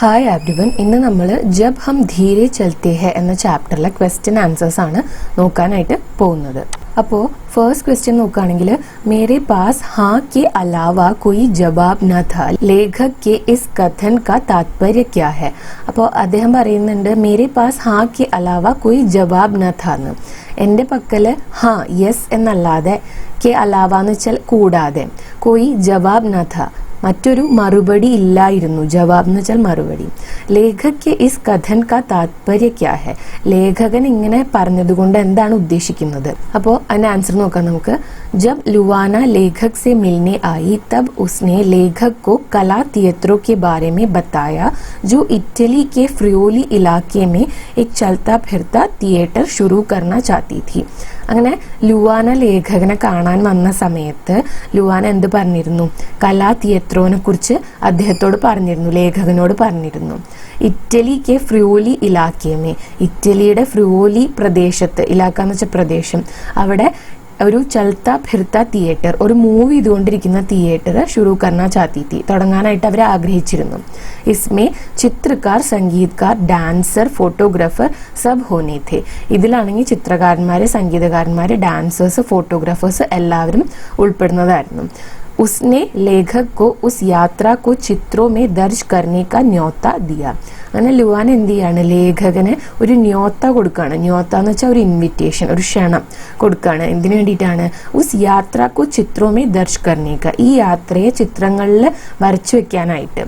Hi everyone, ഇന്ന് നമ്മൾ ജബ് ഹം ധീരെ ചൽത്തെ ഹെ എന്ന ചാപ്റ്ററിലെ ക്വസ്റ്റ്യൻ ആൻസേഴ്സ് ആണ് നോക്കാനായിട്ട് പോകുന്നത്. അപ്പോൾ ഫസ്റ്റ് ക്വസ്റ്റ്യൻ നോക്കുകയാണെങ്കിൽ മേരെ പാസ് हाँ के अलावा कोई जवाब न था, लेखक के इस कथन का तात्पर्य क्या है? അപ്പോൾ അദ്ദേഹം പറയുന്നുണ്ട് മേരെ പാസ് हाँ के अलावा कोई जवाब न था എന്ന്. എൻ്റെ പക്കല് हाँ യെസ് എന്നല്ലാതെ के अलावा എന്ന് വെച്ചാൽ കൂടാതെ कोई जवाब न था മറ്റൊരു മറുപടി ഇല്ലായിരുന്നു. ജവാബ് എന്ന് വെച്ചാൽ മറുപടി. ലേഖക് ഇസ് കഥൻ കാ താത്പര്യ ക്യാ ഹെ? ലേഖകൻ ഇങ്ങനെ പറഞ്ഞതുകൊണ്ട് എന്താണ് ഉദ്ദേശിക്കുന്നത്? അപ്പോൾ അതിന്റെ ആൻസർ നോക്കാം നമുക്ക്. जब लुवाना लेखक से मिलने आई तब उसने लेखक को कला थिएटरों के बारे में बताया जो इटली के फ्रियोली इलाके में एक चलता फिरता थिएटर शुरू करना चाहती थी. അങ്ങനെ ലുവാന ലേഖകനെ കാണാൻ വന്ന സമയത്ത് ലുവാന എന്ത് പറഞ്ഞിരുന്നു? കലാ തിയേറ്ററോനെ കുറിച്ച് അദ്ദേഹത്തോട് പറഞ്ഞിരുന്നു, ലേഖകനോട് പറഞ്ഞിരുന്നു. ഇറ്റലി കെ ഫ്രിയോലി ഇലാക്കയമേ, ഇറ്റലിയുടെ ഫ്രിയോലി പ്രദേശത്ത്, ഇലാക്ക എന്ന് വെച്ച പ്രദേശം, അവിടെ ഒരു ചൽത്ത ഫിർത്ത തിയേറ്റർ, ഒരു മൂവ് ചെയ്തുകൊണ്ടിരിക്കുന്ന തിയേറ്റർ ഷുറൂ കർണ ചാത്തി തി, തുടങ്ങാനായിട്ട് അവർ ആഗ്രഹിച്ചിരുന്നു. ഇസ്മേ ചിത്രകാർ, സംഗീതക്കാർ, ഡാൻസർ, ഫോട്ടോഗ്രാഫർ സബ് ഹോനെ थे. ഇതിലാണെങ്കിൽ ചിത്രകാരന്മാര്, സംഗീതകാരന്മാര്, ഡാൻസേഴ്സ്, ഫോട്ടോഗ്രാഫേഴ്സ് എല്ലാവരും ഉൾപ്പെടുന്നതായിരുന്നു. उसने लेखक को उस यात्रा को चित्रों में दर्ज करने का न्योता दिया. അങ്ങനെ ലുവാൻ എന്ത് ചെയ്യാണ്? ലേഖകന് ഒരു ന്യോത്ത കൊടുക്കുകയാണ്. ന്യോത്ത എന്ന് വെച്ചാൽ ഒരു ഇൻവിറ്റേഷൻ, ഒരു ക്ഷണം കൊടുക്കുകയാണ്. എന്തിനു വേണ്ടിയിട്ടാണ്? ഉസ് യാത്രക്കു ചിത്രമേ ദർശ് കർണേക്ക, ഈ യാത്രയെ ചിത്രങ്ങളിൽ വരച്ചു വെക്കാനായിട്ട്.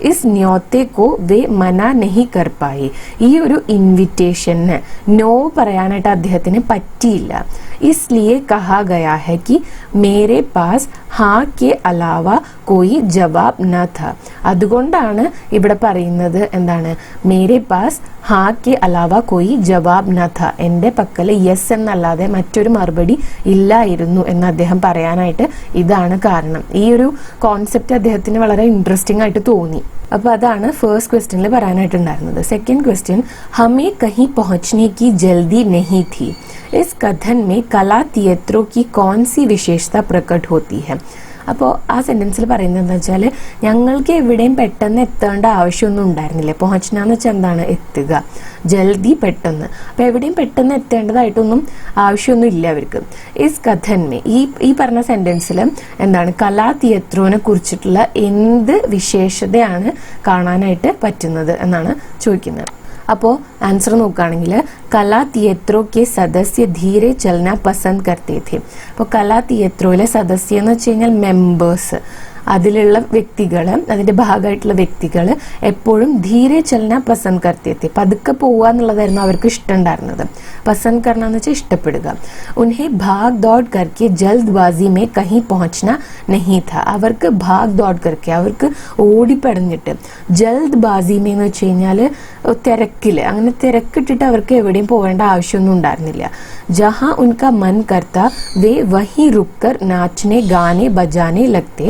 ഇസ് ന്യോത്തേക്കോ വേ മന നെഹി കർപ്പായി, ഈ ഒരു ഇൻവിറ്റേഷന് നോ പറയാനായിട്ട് അദ്ദേഹത്തിന് പറ്റിയില്ല. इसलिए कहा गया है कि मेरे पास हाँ के अलावा कोई जवाब न था. അതുകൊണ്ടാണ് ഇവിടെ പറയുന്നത് എന്താണ്? മേരെ പാസ് ഹാ കെ അലാവ കോയി ജവാബ് ന ഥ, എൻ്റെ പക്കല് യെസ് എന്നല്ലാതെ മറ്റൊരു മറുപടി ഇല്ലായിരുന്നു എന്ന് അദ്ദേഹം പറയാനായിട്ട് ഇതാണ് കാരണം. ഈ ഒരു കോൺസെപ്റ്റ് അദ്ദേഹത്തിന് വളരെ ഇൻട്രസ്റ്റിംഗ് ആയിട്ട് തോന്നി. അപ്പോൾ അതാണ് ഫസ്റ്റ് ക്വസ്റ്റ്യനിൽ പറയാനായിട്ടുണ്ടായിരുന്നത്. സെക്കൻഡ് ക്വസ്റ്റ്യൻ, ഹമേ കഹി പहुंचने की जल्दी नहीं थी. इस कथन में कला थिएटरों की कौन सी विशेषता प्रकट होती है? അപ്പോൾ ആ സെൻറ്റൻസിൽ പറയുന്നത് എന്താ വെച്ചാൽ, ഞങ്ങൾക്ക് എവിടെയും പെട്ടെന്ന് എത്തേണ്ട ആവശ്യമൊന്നും ഉണ്ടായിരുന്നില്ല. പਹੁંचना എന്ന് വെച്ചാൽ എന്താണ്? എത്തുക. ജൽദി, പെട്ടെന്ന്. അപ്പോൾ എവിടെയും പെട്ടെന്ന് എത്തേണ്ടതായിട്ടൊന്നും ആവശ്യമൊന്നും ഇല്ല അവർക്ക്. ഇസ് കഥന്മേ, ഈ പറഞ്ഞ സെൻറ്റൻസിൽ എന്താണ്? കലാ തിയേറ്ററിനെ കുറിച്ചിട്ടുള്ള എന്ത് വിശേഷതയാണ് കാണാനായിട്ട് പറ്റുന്നത് എന്നാണ് ചോദിക്കുന്നത്. അപ്പോൾ ആൻസർ നോക്കുകയാണെങ്കിൽ കലാ തിയേറ്ററോ കെ സദസ്യ ധീരെ ചലന പസന്ദ് കർത്തേ थे. അപ്പോൾ കലാ തിയേറ്ററോയിലെ സദസ്യ എന്ന് വെച്ച് കഴിഞ്ഞാൽ മെമ്പേഴ്സ്, അതിലുള്ള വ്യക്തികൾ, അതിൻ്റെ ഭാഗമായിട്ടുള്ള വ്യക്തികൾ എപ്പോഴും ധീരെ ചലന പസന്ദ് കർത്തേ थे, പതുക്കെ പോവുക എന്നുള്ളതായിരുന്നു അവർക്ക് ഇഷ്ടമുണ്ടായിരുന്നത്. പസന്ദ് കർണ എന്ന് വെച്ചാൽ ഇഷ്ടപ്പെടുക. ഉൻഹെ ഭാഗ് ദോഡ് കർക്കെ ജൽദ്ബാസി മേ കഹി പहुंचना नहीं था. അവർക്ക് ഭാഗ് ദോഡ് കർക്കെ, അവർക്ക് ഓടിപ്പടഞ്ഞിട്ട്, ജൽദ്ബാസി മേ എന്ന് വെച്ച് കഴിഞ്ഞാൽ തിരക്കില്, അങ്ങനെ തിരക്കിട്ടിട്ട് അവർക്ക് എവിടെയും പോകേണ്ട ആവശ്യമൊന്നും ഉണ്ടായിരുന്നില്ല. ജഹാ ഉൻകാ മൻ കർത്താ വേ വഹി റുക്കർ നാച്ചനെ ഗാനെ ബജാനെ ലഗ്തേ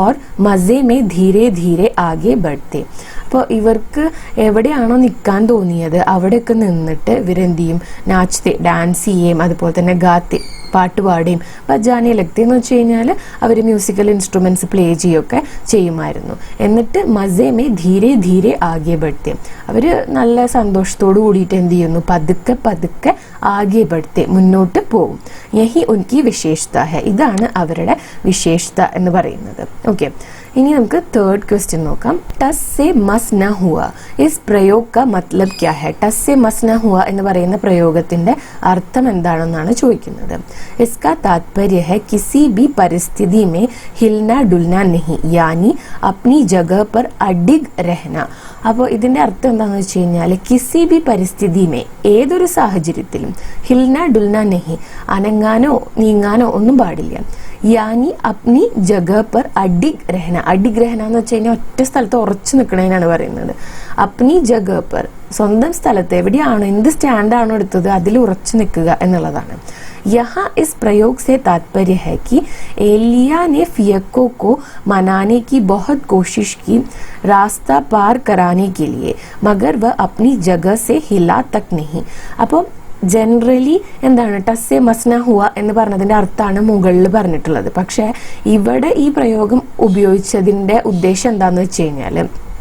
और मजे में धीरे धीरे आगे बढ़ते. അപ്പോൾ ഇവർക്ക് എവിടെയാണോ നിൽക്കാൻ തോന്നിയത് അവിടെയൊക്കെ നിന്നിട്ട് ഇവരെന്ത് ചെയ്യും? നാച്ചത്തെ, ഡാൻസ് ചെയ്യും, അതുപോലെ തന്നെ ഗാത്തെ, പാട്ട് പാടുകയും, ബജാനെ ലഗ്തേ എന്ന് വെച്ച് കഴിഞ്ഞാൽ അവർ മ്യൂസിക്കൽ ഇൻസ്ട്രുമെന്റ്സ് പ്ലേ ചെയ്യുകയൊക്കെ ചെയ്യുമായിരുന്നു. എന്നിട്ട് മസേ മേ ധീരെ ധീരെ ആകെ ബഡ്ത്തെ, അവർ നല്ല സന്തോഷത്തോടു കൂടിയിട്ട് എന്ത് ചെയ്യുന്നു? പതുക്കെ പതുക്കെ ആകെ ബഡ്ത്തെ, മുന്നോട്ട് പോകും. യഹി ഉൻകി വിശേഷത ഹെ, ഇതാണ് അവരുടെ വിശേഷത എന്ന് പറയുന്നത്. ഓക്കെ, ഇനി നമുക്ക് തേർഡ് ക്വസ്റ്റ്യൻ നോക്കാം. ടസ് സെ മസ് ന ഹുവ, ഇസ് പ്രयोग का मतलब क्या है? ടസ് സെ മസ് ന ഹുവ എന്ന് പറയുന്ന പ്രയോഗത്തിന്റെ അർത്ഥം എന്താണെന്നാണ് ചോദിക്കുന്നത്. इसका तात्पर्य है किसी भी परिस्थिति में हिलना डुलना नहीं, यानी अपनी जगह पर अडिग रहना. അപ്പോൾ ഇതിന്റെ അർത്ഥം എന്താണെന്ന് വെച്ച് കഴിഞ്ഞാൽ, കിസി ബി പരിസ്ഥിതിമേ, ഏതൊരു സാഹചര്യത്തിലും, ഹിൽന ഡുൽന നെഹി, അനങ്ങാനോ നീങ്ങാനോ ഒന്നും പാടില്ല. യാനി അപ്നി ജഗ പർ അഡിഗ് രഹന, അഡിഗ് രഹന എന്ന് വെച്ച് കഴിഞ്ഞാൽ ഒറ്റ സ്ഥലത്ത് ഉറച്ചു നിൽക്കണതിനാണ് പറയുന്നത്. അപ്നി ജഗ പർ, സ്വന്തം സ്ഥലത്ത് എവിടെയാണോ, എന്ത് സ്റ്റാൻഡാണോ എടുത്തത് അതിൽ ഉറച്ചു നിൽക്കുക എന്നുള്ളതാണ്. यहाँ इस प्रयोग से तात्पर्य है कि एलिया ने फियको को मनाने की बहुत कोशिश की रास्ता पार कराने के लिए, मगर वह अपनी जगह से हिला तक नहीं. അപ്പോൾ ജനറലി എന്താണ് ടസ്സെ മസ്ന ഹുവ എന്ന് പറഞ്ഞതിന്റെ അർത്ഥമാണ് മുകളിൽ പറഞ്ഞിട്ടുള്ളത്. പക്ഷെ ഇവിടെ ഈ പ്രയോഗം ഉപയോഗിച്ചതിന്റെ ഉദ്ദേശം എന്താന്ന് വെച്ച് കഴിഞ്ഞാൽ,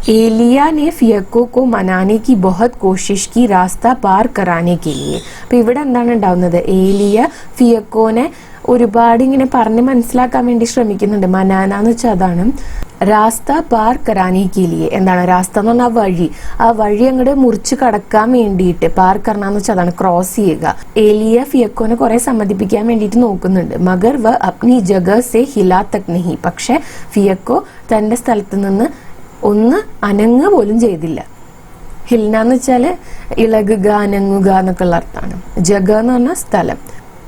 एलिया ने ഫിയക്കോ को मनाने की बहुत कोशिश की रास्ता पार कराने के लिए. അപ്പോൾ ഇവിടെ എന്താണ് ഉണ്ടാവുന്നത്? ഏലിയ ഫിയക്കോനെ ഒരുപാട് ഇങ്ങനെ പറഞ്ഞ് മനസ്സിലാക്കാൻ വേണ്ടി ശ്രമിക്കുന്നുണ്ട്. മനാന എന്ന് വെച്ചാൽ അതാണ്. രാസ്ത പാർ കരാനെ കെ ലിയെ, എന്താണ് രാസ്ത എന്ന് പറഞ്ഞാൽ വഴി, ആ വഴി അങ്ങോട്ട് മുറിച്ച് കടക്കാൻ വേണ്ടിയിട്ട്, പാർ കറനാന്ന് വെച്ചാൽ അതാണ് ക്രോസ് ചെയ്യുക. ഏലിയ ഫിയക്കോനെ കുറെ സമ്മതിപ്പിക്കാൻ വേണ്ടിയിട്ട് നോക്കുന്നുണ്ട്. മഗർ വ അപ്നി ജഗ സെ ഹിലാ തക് നഹി, പക്ഷെ ഫിയക്കോ തന്റെ സ്ഥലത്ത് നിന്ന് ഒന്ന് അനങ്ങുക പോലും ചെയ്തില്ല. ഹിൽന എന്ന് വെച്ചാല് ഇളകുക, അനങ്ങുക എന്നൊക്കെ ഉള്ള അർത്ഥമാണ്. ജഗ എന്ന് പറഞ്ഞാൽ സ്ഥലം.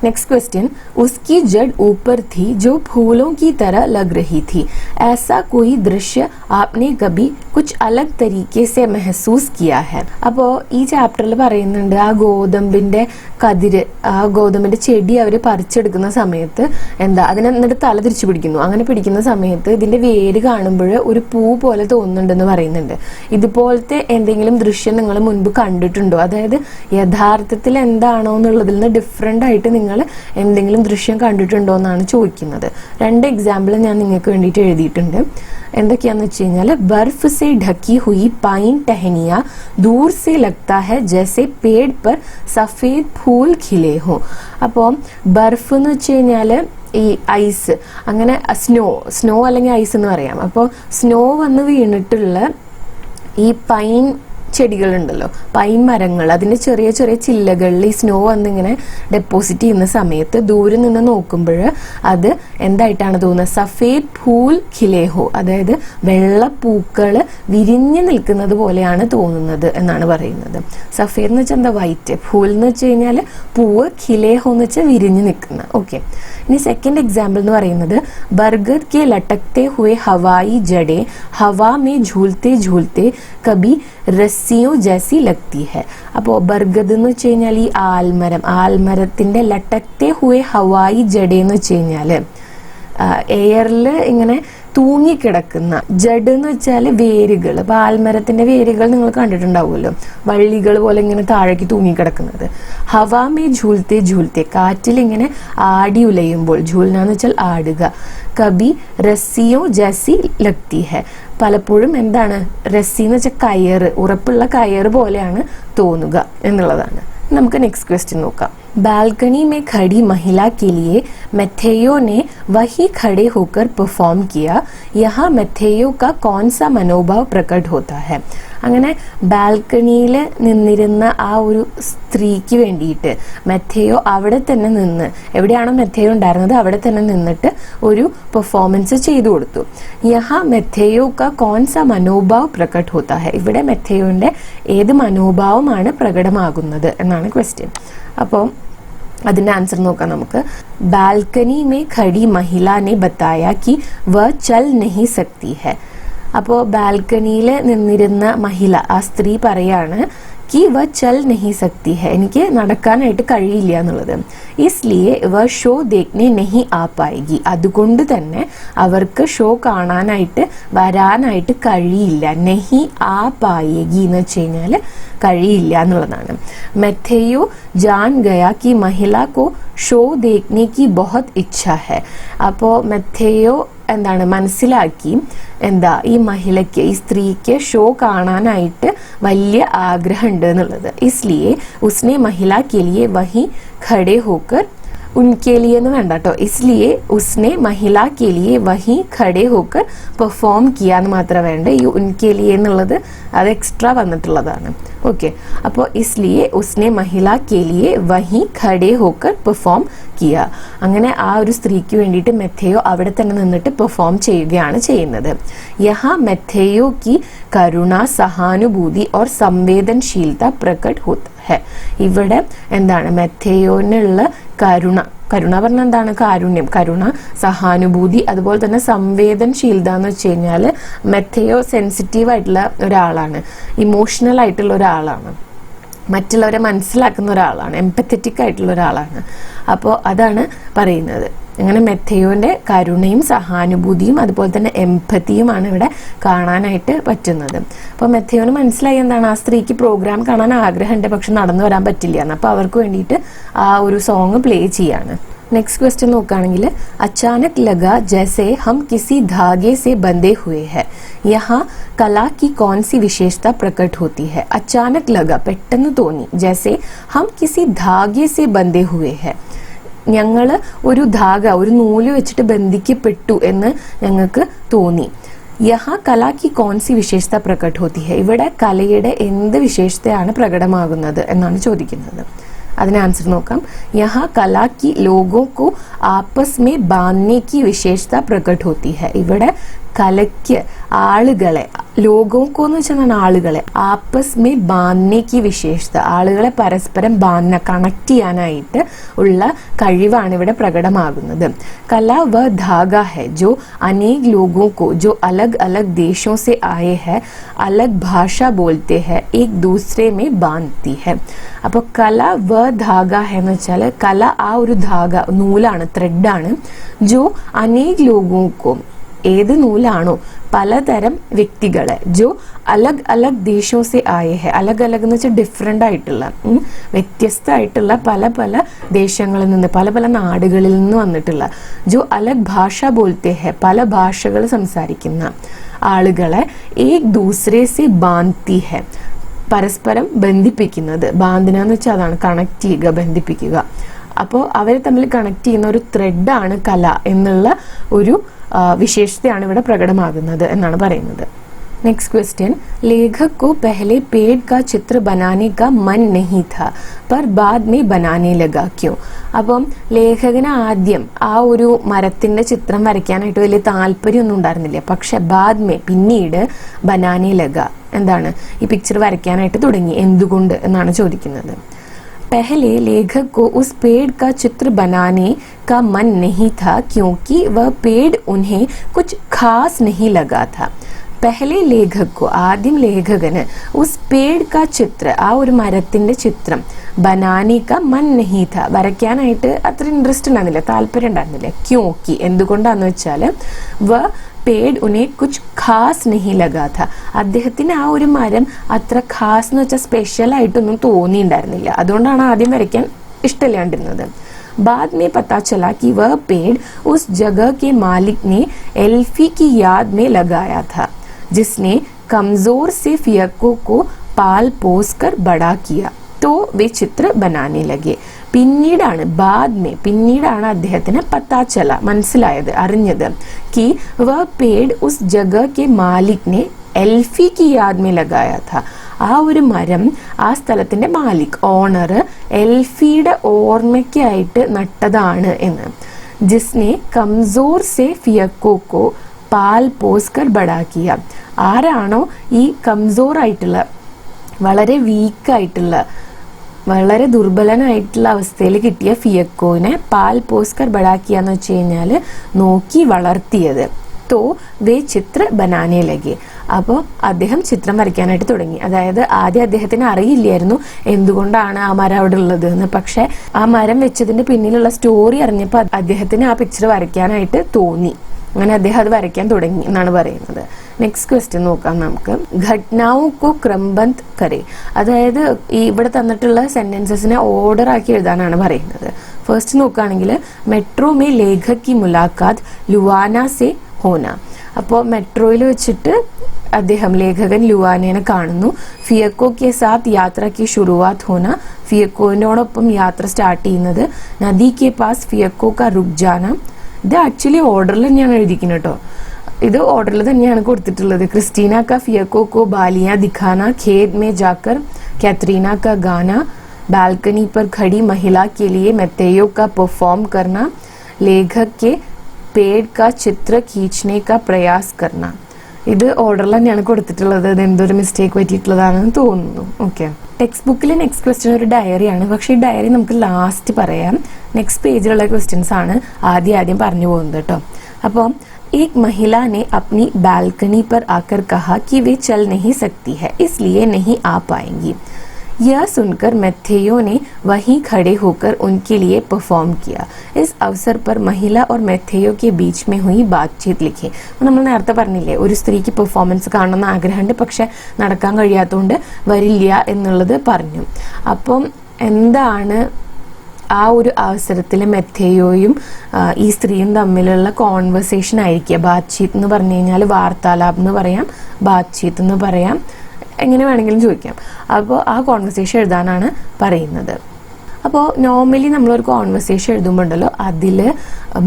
नेक्स्ट क्वेश्चन, उसकी जड़ ऊपर थी जो फूलों की तरह लग रही थी. ऐसा कोई दृश्य आपने कभी कुछ अलग तरीके से महसूस किया है? അപ്പോൾ ഈ ചാപ്റ്ററിൽ പറയുന്നുണ്ട് ആ ഗോതമ്പിന്റെ കതിര്, ആ ഗോതമ്പിന്റെ ചെടി അവർ പറിച്ചെടുക്കുന്ന സമയത്ത് എന്താ അതിനെ എന്നിട്ട് തല തിരിച്ചു പിടിക്കുന്നു. അങ്ങനെ പിടിക്കുന്ന സമയത്ത് ഇതിന്റെ വേര് കാണുമ്പോൾ ഒരു പൂ പോലെ തോന്നുന്നുണ്ടെന്ന് പറയുന്നുണ്ട്. ഇതുപോലത്തെ എന്തെങ്കിലും ദൃശ്യം നിങ്ങൾ മുൻപ് കണ്ടിട്ടുണ്ടോ? അതായത് യഥാർത്ഥത്തിൽ എന്താണോ എന്നുള്ളതിൽ നിന്ന് ഡിഫറെന്റ് ആയിട്ട് നിങ്ങൾ എന്തെങ്കിലും ദൃശ്യം കണ്ടിട്ടുണ്ടോ എന്നാണ് ചോദിക്കുന്നത്. 2 എക്സാമ്പിൾ ഞാൻ നിങ്ങൾക്ക് വേണ്ടിയിട്ട് എഴുതിയിട്ടുണ്ട്. എന്തൊക്കെയാന്ന് വെച്ച് കഴിഞ്ഞാൽ, ബർഫ് സെ ढकी हुई पाइन टहनिया दूर से लगता है जैसे पेड़ पर सफेद फूल खिले हो. അപ്പോൾ ബർഫ് എന്ന് വെച്ച് കഴിഞ്ഞാൽ ഈ ഐസ്, അങ്ങനെ സ്നോ അല്ലെങ്കിൽ ഐസ് എന്ന് പറയാം. അപ്പോൾ സ്നോ വന്ന് വീണിട്ടുള്ള ഈ പൈൻ ചെടികളുണ്ടല്ലോ, പൈൻ മരങ്ങൾ, അതിന്റെ ചെറിയ ചെറിയ ചില്ലകളിൽ ഈ സ്നോ വന്നിങ്ങനെ ഡെപ്പോസിറ്റ് ചെയ്യുന്ന സമയത്ത് ദൂരെ നിന്ന് നോക്കുമ്പോൾ അത് എന്തായിട്ടാണ് തോന്നുന്നത്? സഫേദ് ഫൂൽ ഖിലേഹോ, അതായത് വെള്ളപ്പൂക്കള് വിരിഞ്ഞു നിൽക്കുന്നത് പോലെയാണ് തോന്നുന്നത് എന്നാണ് പറയുന്നത്. സഫേദ് എന്ന് വെച്ചാൽ എന്താ? വൈറ്റ്. ഫൂൽ എന്ന് വെച്ച് കഴിഞ്ഞാൽ പൂവ്, ഖിലേഹോ എന്ന് വെച്ചാൽ വിരിഞ്ഞു നിൽക്കുന്ന. ഓക്കെ, ഇനി സെക്കൻഡ് എക്സാമ്പിൾ എന്ന് പറയുന്നത്, ബർഗദ് കെ ലട്ടക്തെ ഹുए ഹവായി ജഡേ ഹവാ മേ ഝൂലത്തെ ഝൂലത്തെ കബി റസ്സിയോ ജൈസി ലഗ്തി ഹെ. അപ്പോൾ ബർഗദ് എന്ന് വെച്ച് കഴിഞ്ഞാൽ ഈ ആൽമരത്തിന്റെ ലട്ടക്തെ ഹുए ഹവായി ജഡേ എന്ന് വെച്ച് കഴിഞ്ഞാൽ എയറിൽ ഇങ്ങനെ തൂങ്ങിക്കിടക്കുന്ന, ജഡ് എന്ന് വെച്ചാൽ വേരുകൾ. അപ്പൊ ആൽമരത്തിന്റെ വേരുകൾ നിങ്ങൾ കണ്ടിട്ടുണ്ടാവുമല്ലോ, വള്ളികൾ പോലെ ഇങ്ങനെ താഴേക്ക് തൂങ്ങിക്കിടക്കുന്നത്. ഹവാ മേ ഝൂലത്തെ ഝൂലത്തെ, കാറ്റിൽ ഇങ്ങനെ ആടി ഉലയുമ്പോൾ, ഝൂലന എന്ന് വെച്ചാൽ ആടുക. കബി റസ്സിയോ ജൈസി ലഗ്തി ഹെ, പലപ്പോഴും എന്താണ്? റസ്സി എന്ന് വെച്ചാൽ കയറ്, ഉറപ്പുള്ള കയറ് പോലെയാണ് തോന്നുക എന്നുള്ളതാണ്. നമുക്ക് നെക്സ്റ്റ് ക്വസ്റ്റ്യൻ നോക്കാം. बालकनी में खड़ी महिला के लिए मैथेयो ने वही खड़े होकर परफॉर्म किया. यहाँ मैथेयो का कौन सा मनोभाव प्रकट होता है? അങ്ങനെ ബാൽക്കണിയിൽ നിന്നിരുന്ന ആ ഒരു സ്ത്രീക്ക് വേണ്ടിയിട്ട് മെഥേയോ അവിടെ തന്നെ നിന്ന്, എവിടെയാണോ മെഥേയോ ഉണ്ടായിരുന്നത് അവിടെ തന്നെ നിന്നിട്ട് ഒരു പെർഫോമൻസ് ചെയ്തു കൊടുത്തു. യഹാ മെഥേയോ കാ കോൺ സാ മനോഭാവ് പ്രകട് ഹോത്താ ഹെ, ഇവിടെ മെഥേയോന്റെ ഏത് മനോഭാവമാണ് പ്രകടമാകുന്നത് എന്നാണ് ക്വസ്റ്റ്യൻ. അപ്പോൾ അതിന്റെ ആൻസർ നോക്കാം നമുക്ക്. ബാൽക്കനി മേ ഖടി മഹിള നെ ബതായ കി വ ചൽ നഹി സക്തി ഹെ. അപ്പോൾ ബാൽക്കണിയിൽ നിന്നിരുന്ന മഹിള, ആ സ്ത്രീ പറയാണ് कि वह चल नहीं सकती है, എനിക്ക് നടക്കാനായിട്ട് കഴിയില്ല എന്നുള്ളത്. इसलिए वह ഷോ देखने नहीं आ पाएगी, അതുകൊണ്ട് തന്നെ അവർക്ക് ഷോ കാണാനായിട്ട് വരാനായിട്ട് കഴിയില്ല. നെഹി ആ പായേഗി എന്ന് വെച്ച് കഴിഞ്ഞാൽ കഴിയില്ല എന്നുള്ളതാണ്. മെഥേയോ ജാൻ ഗയാ കി മഹിള കോ ഷോ ദേഖ്നെ കി ബഹുത് ഇച്ഛ ഹെ. അപ്പോൾ മെഥേയോ എന്താണ് മനസ്സിലാക്കി, എന്താ ഈ മഹിളയ്ക്ക്, ഈ സ്ത്രീക്ക് ഷോ കാണാനായിട്ട് വലിയ ആഗ്രഹം ഉണ്ട് എന്നുള്ളത്. ഇസ്ലിയെ ഉസ്നെ മഹിള കെ ലിയെ വഹി ഖഡേ ഹോക്കർ, ഉൻകെ ലിയെ എന്ന് വേണ്ട കേട്ടോ, ഇസ്ലിയെ ഉസ്നെ മഹിള കെ ലിയെ വഹി ഖഡേ ഹോക്കർ പെർഫോം കിയാന്ന് മാത്രം വേണ്ട. ഈ ഉൻകെ ലിയെ എന്നുള്ളത് അത് എക്സ്ട്രാ വന്നിട്ടുള്ളതാണ്. ഓക്കെ, അപ്പോൾ ഇസ്ലിയെ ഉസ്നെ മഹിള കെ ലിയെ വഹി ഖഡേ ഹോക്കർ പെർഫോം കിയ. അങ്ങനെ ആ ഒരു സ്ത്രീക്ക് വേണ്ടിയിട്ട് മെഥേയോ അവിടെ തന്നെ നിന്നിട്ട് പെർഫോം ചെയ്യുകയാണ് ചെയ്യുന്നത്. യഹാ മെഥേയോ കി കരുണ, സഹാനുഭൂതി ഓർ സംവേദനശീലത പ്രകട് ഹോത്ത ഹെ. ഇവിടെ എന്താണ് മെഥേയോനുള്ള കരുണ, കരുണ പറഞ്ഞാൽ എന്താണ്? കാരുണ്യം, കരുണ, സഹാനുഭൂതി, അതുപോലെ തന്നെ സംവേദനശീലത എന്ന് വെച്ച് കഴിഞ്ഞാൽ മെഥേയോ സെൻസിറ്റീവ് ആയിട്ടുള്ള ഒരാളാണ്, ഇമോഷണൽ ആയിട്ടുള്ള ഒരാളാണ്, മറ്റുള്ളവരെ മനസ്സിലാക്കുന്ന ഒരാളാണ്, എംപത്തറ്റിക് ആയിട്ടുള്ള ഒരാളാണ്. അപ്പോൾ അതാണ് പറയുന്നത്. അങ്ങനെ മെഥേയോന്റെ കരുണയും സഹാനുഭൂതിയും അതുപോലെ തന്നെ എംപത്തിയുമാണ് ഇവിടെ കാണാനായിട്ട് പറ്റുന്നത്. അപ്പോൾ മെഥേയോന് മനസ്സിലായി എന്താണ്, ആ സ്ത്രീക്ക് പ്രോഗ്രാം കാണാൻ ആഗ്രഹമുണ്ട് പക്ഷെ നടന്നു വരാൻ പറ്റില്ല എന്ന്. അപ്പോൾ അവർക്ക് വേണ്ടിയിട്ട് ആ ഒരു സോങ് പ്ലേ ചെയ്യാണ്. നെക്സ്റ്റ് ക്വസ്റ്റ്യൻ നോക്കുകയാണെങ്കിൽ, അച്ചാനക് ലഗ ജൈസെ ഹം കിസി ധാഗെ സെ ബന്ധേ ഹുए हैं. यहाँ कला की कौन सी विशेषता प्रकट होती है? अचानक लगा, പെട്ടെന്ന് തോന്നി, जैसे हम किसी धागे से बंधे हुए हैं. ഞങ്ങൾ ഒരു ധാഗ, ഒരു നൂല് വെച്ചിട്ട് ബന്ധിക്കപ്പെട്ടു എന്ന് ഞങ്ങൾക്ക് തോന്നി. യഹാ കലാ കി കോൺ സി വിശേഷത പ്രകട്ട് ഹോത്തി ഹെ, ഇവിടെ കലയുടെ എന്ത് വിശേഷതയാണ് പ്രകടമാകുന്നത് എന്നാണ് ചോദിക്കുന്നത്. അതിന് ആൻസർ നോക്കാം. യഹാ കലാ കി ലോഗോ കോ ആപ്പസ് മേ ബാന്ധ്നെ കി വിശേഷത പ്രകട്ട് ഹോത്തി ഹെ, ഇവിടെ കലയ്ക്ക് ആളുകളെ, ലോകോക്കോ എന്ന് വെച്ചാൽ ആളുകളെ, ആപ്പസ് മേ ബാന്ധ്നെ കി വിശേഷത, ആളുകളെ പരസ്പരം ബാന്ധ, കണക്ട് ചെയ്യാനായിട്ട് ഉള്ള കഴിവാണ് ഇവിടെ പ്രകടമാകുന്നത്. കല വ ധാഗ ഹെ ജോ അനേക് ലോഗോ കോ ജോ അലഗ് അലഗ് ദേശോ സെ ആയെ ഹെ അലഗ് ഭാഷ ബോൾത്തെ ഹെ ഏക് ദൂസരെ മേ ബാന്ധ്തി ഹെ. അപ്പോൾ കല വ ധാഗ ഹെ എന്ന് വെച്ചാൽ കല ആ ഒരു ധാഗ, നൂലാണ്, ത്രെഡാണ്. ജോ അനേക് ലോഗോ കോ, ഏത് നൂലാണോ പലതരം വ്യക്തികളെ, ജോ അലഗ് അലഗ് ദേശോ സെ ആയെ ഹെ, അലഗ് അലഗ് എന്ന് വെച്ചാൽ ഡിഫറെൻ്റ് ആയിട്ടുള്ള, വ്യത്യസ്തമായിട്ടുള്ള പല പല ദേശങ്ങളിൽ നിന്ന്, പല പല നാടുകളിൽ നിന്ന് വന്നിട്ടുള്ള, ജോ അലഗ് ഭാഷ ബോൾത്തെ ഹെ, പല ഭാഷകൾ സംസാരിക്കുന്ന ആളുകളെ, ഏക് ദൂസരെ സെ ബാന്ധ്തി ഹെ, പരസ്പരം ബന്ധിപ്പിക്കുന്നത്. ബാന്ധന എന്ന് വെച്ചാൽ അതാണ്, കണക്ട് ചെയ്യുക, ബന്ധിപ്പിക്കുക. അപ്പോൾ അവരെ തമ്മിൽ കണക്ട് ചെയ്യുന്ന ഒരു ത്രെഡാണ് കല എന്നുള്ള ഒരു വിശേഷതയാണ് ഇവിടെ പ്രകടമാകുന്നത് എന്നാണ് പറയുന്നത്. नेक्स्ट क्वेश्चन, लेखक को पहले पेड़ का चित्र बनाने का मन नहीं था पर बाद में बनाने लगा, क्यों? അപ്പം ലേഖകന് ആദ്യം ആ ഒരു മരത്തിന്റെ ചിത്രം വരയ്ക്കാനായിട്ട് വലിയ താല്പര്യമൊന്നും ഉണ്ടായിരുന്നില്ല. പക്ഷെ ബാദ്മേ, പിന്നീട് ബനാനെ ലഗ, എന്താണ് ഈ പിക്ചർ വരയ്ക്കാനായിട്ട് തുടങ്ങി. എന്തുകൊണ്ട് എന്നാണ് ചോദിക്കുന്നത്. पहले लेखक को उस पेड़ का चित्र बनाने का मन नहीं था क्योंकि वह पेड़ उन्हें कुछ खास नहीं लगा था. पहले लेखक को, ആദ്യം ലേഖകന്, ഉസ് പേഡ് കാ ചിത്ര, ആ ഒരു മരത്തിന്റെ ചിത്രം, ബനാനെ കാ മൻ നഹീ ഥാ, വരയ്ക്കാനായിട്ട് അത്ര ഇൻട്രസ്റ്റ് ഉണ്ടായിരുന്നില്ല, താല്പര്യം ഉണ്ടായിരുന്നില്ല. ക്യോക്കി, എന്തുകൊണ്ടാന്ന് വെച്ചാൽ വ പേഡ് ഉനെ കുച്ച് ഖാസ് നഹി ലഗാ ഥാ, അദ്ദേഹത്തിന് ആ ഒരു മരം അത്ര ഖാസ് എന്ന് വെച്ചാൽ സ്പെഷ്യൽ ആയിട്ടൊന്നും തോന്നിയിട്ടുണ്ടായിരുന്നില്ല. അതുകൊണ്ടാണ് ആദ്യം വരയ്ക്കാൻ ഇഷ്ടമില്ലാണ്ടിരുന്നത്. बाद में पता चला कि वह पेड़ उस जगह के मालिक ने एल्फी की याद में लगाया था जिसने कमजोर से फियक्को को पाल पोस कर बड़ा किया. तो वे चित्र बनाने लगे. പിന്നീടാണ്, ബാദ്മേ, പിന്നീടാണ് അദ്ദേഹത്തിന് പത്താച്ചല, മനസ്സിലായത്, അറിഞ്ഞത്, കി വ പേഡ് ഉസ് ജഗ കെ മാലിക് എൽഫി കി യാദ് മേ ലഗായ ഥാ, ആ ഒരു മരം ആ സ്ഥലത്തിന്റെ മാലിക്, ഓണർ, എൽഫിയുടെ ഓർമ്മയ്ക്കായിട്ട് നട്ടതാണ് എന്ന്. ജിസ്നെ കംസോർ സെ ഫിയക്കോക്കോ പാൽ പോസ്കർ ബടാക്കിയ, ആരാണോ ഈ കംസോർ ആയിട്ടുള്ള, വളരെ വീക്കായിട്ടുള്ള, വളരെ ദുർബലനായിട്ടുള്ള അവസ്ഥയിൽ കിട്ടിയ ഫിയക്കോനെ പാൽ പോസ്കർ ബടാക്കിയ എന്ന് വെച്ച് കഴിഞ്ഞാൽ നോക്കി വളർത്തിയത്. തോ വേ ചിത്ര ബനാനെ ലഗെ, അപ്പോൾ അദ്ദേഹം ചിത്രം വരയ്ക്കാനായിട്ട് തുടങ്ങി. അതായത് ആദ്യം അദ്ദേഹത്തിന് അറിയില്ലായിരുന്നു എന്തുകൊണ്ടാണ് ആ മരം അവിടെ ഉള്ളത് എന്ന്. പക്ഷെ ആ മരം വെച്ചതിന്റെ പിന്നിലുള്ള സ്റ്റോറി അറിഞ്ഞപ്പോൾ അദ്ദേഹത്തിന് ആ പിക്ചർ വരയ്ക്കാനായിട്ട് തോന്നി. അങ്ങനെ അദ്ദേഹം അത് വരയ്ക്കാൻ തുടങ്ങി എന്നാണ് പറയുന്നത്. നെക്സ്റ്റ് ക്വസ്റ്റ്യൻ നോക്കാം നമുക്ക്. ഘട്നാവോ കോ ക്രമബന്ദ് കരെ, അതായത് ഈ ഇവിടെ തന്നിട്ടുള്ള സെന്റൻസസിനെ ഓർഡർ ആക്കി എഴുതാനാണ് പറയുന്നത്. ഫസ്റ്റ് നോക്കുകയാണെങ്കിൽ മെട്രോ മേ ലേഖക് കി മുലാഖാത്ത് ലുവാന സെ ഹോന, അപ്പോൾ മെട്രോയിൽ വെച്ചിട്ട് അദ്ദേഹം, ലേഖകൻ ലുവാനയെ കാണുന്നു. ഫിയക്കോ കെ സാത്ത് യാത്ര കി ഷുറുവാത്ത് ഹോന, ഫിയക്കോനോടൊപ്പം യാത്ര സ്റ്റാർട്ട് ചെയ്യുന്നത്. നദി കെ പാസ് ഫിയക്കോ കാ റുക് ജാന, ഇത് ആക്ച്വലി ഓർഡറിൽ തന്നെയാണ് എഴുതിക്കുന്നത് കേട്ടോ, ഇത് ഓർഡറിൽ തന്നെയാണ് കൊടുത്തിട്ടുള്ളത്. ക്രിസ്റ്റീന കാ ഫിയക്കോ കോ ബാലിയാ ദിഖാന, ഖേത് മേ ജാക്കർ कैटरीना का गाना, बालकनी पर खड़ी महिला के लिए मैथेयो का परफॉर्म करना, लेखक के पेड़ का चित्र खींचने का प्रयास करना. ഇത് ഓർഡറിൽ തന്നെയാണ് കൊടുത്തിട്ടുള്ളത്. ഇത് എന്തൊരു മിസ്റ്റേക്ക് പറ്റിയിട്ടുള്ളതാണെന്ന് തോന്നുന്നു. ഓക്കെ, ടെക്സ്റ്റ് ബുക്കിൽ നെക്സ്റ്റ് ക്വസ്റ്റ്യൻ ഒരു ഡയറിയാണ്. പക്ഷേ ഈ ഡയറി നമുക്ക് ലാസ്റ്റ് പറയാം. നെക്സ്റ്റ് പേജിലുള്ള ക്വസ്റ്റ്യൻസ് ആണ് ആദ്യം പറഞ്ഞു പോകുന്നത് കേട്ടോ. അപ്പോൾ एक महिला ने अपनी बालकनी पर आकर कहा कि वे चल नहीं सकती है, इसलिए नहीं आ पाएंगी. यह सुनकर मैथेयो ने वहीं खड़े होकर उनके लिए परफॉर्म किया. इस अवसर पर महिला और मैथेयो के बीच में हुई बातचीत लिखे. നമ്മൾ നേരത്തെ പറഞ്ഞില്ലേ, ഒരു സ്ത്രീക്ക് പെർഫോമൻസ് കാണണമെന്ന് ആഗ്രഹമുണ്ട്, പക്ഷെ നടക്കാൻ കഴിയാത്തതുകൊണ്ട് വരില്ല എന്നുള്ളത് പറഞ്ഞു. അപ്പം എന്താണ് ആ ഒരു അവസരത്തിൽ മെത്തേയോയും ഈ സ്ത്രീയും തമ്മിലുള്ള കോൺവെർസേഷൻ ആയിരിക്കുക. ബാത്ചീത്ത് എന്ന് പറഞ്ഞു കഴിഞ്ഞാൽ വാർത്താലാപ് എന്ന് പറയാം, ബാത്ചീത്ത് എന്ന് പറയാം, എങ്ങനെ വേണമെങ്കിലും ചോദിക്കാം. അപ്പോൾ ആ കോൺവെർസേഷൻ എഴുതാനാണ് പറയുന്നത്. അപ്പോൾ നോർമലി നമ്മളൊരു കോൺവെർസേഷൻ എഴുതുമ്പോൾ ഉണ്ടല്ലോ, അതിൽ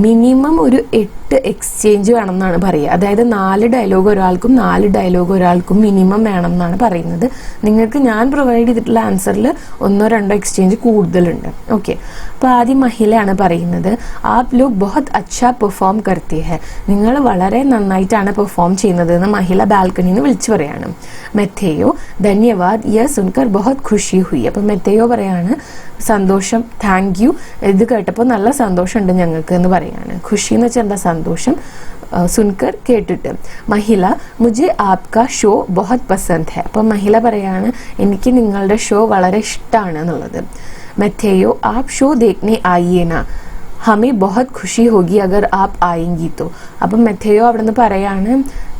മിനിമം ഒരു 8 എക്സ്ചേഞ്ച് വേണം എന്നാണ് പറയുക. അതായത് 4 ഡയലോഗ് ഒരാൾക്കും 4 ഡയലോഗ് ഒരാൾക്കും മിനിമം വേണം എന്നാണ് പറയുന്നത്. നിങ്ങൾക്ക് ഞാൻ പ്രൊവൈഡ് ചെയ്തിട്ടുള്ള ആൻസറിൽ 1-2 എക്സ്ചേഞ്ച് കൂടുതലുണ്ട്. ഓക്കെ, അപ്പോൾ ആദ്യം മഹിളയാണ് പറയുന്നത്, ആപ് ലോഗ് ബഹുത് അച്ഛാ പെർഫോം കർത്തി ഹെ, നിങ്ങൾ വളരെ നന്നായിട്ടാണ് പെർഫോം ചെയ്യുന്നത് എന്ന് മഹിള ബാൽക്കണിയിൽ നിന്ന് വിളിച്ചു പറയാണ്. മെത്തേയോ ധന്യവാദ് യ സുൻകർ ബഹുത് ഖുഷി ഹുയി. അപ്പോൾ മെത്തേയോ പറയാണ് സന്തോഷം, താങ്ക് യു, ഇത് കേട്ടപ്പോൾ നല്ല സന്തോഷമുണ്ട് ഞങ്ങൾക്ക് എന്ന് പറയാണ്. ഖുഷി എന്ന് വെച്ചാൽ എന്താ, സന്തോഷം. സുൻകർ കേട്ടിട്ട്. മഹിള മുझे आपका ഷോ बहुत पसंद है. അപ്പോൾ മഹിള പറയാണ് എനിക്ക് നിങ്ങളുടെ ഷോ വളരെ ഇഷ്ടമാണ് എന്നുള്ളത്. മെത്തേയോ ആപ് ഷോ देखने आइए ना, हमें बहुत खुशी होगी अगर आप आएंगी तो. അപ്പം മെത്തേയോ അവിടെ നിന്ന് പറയാണ്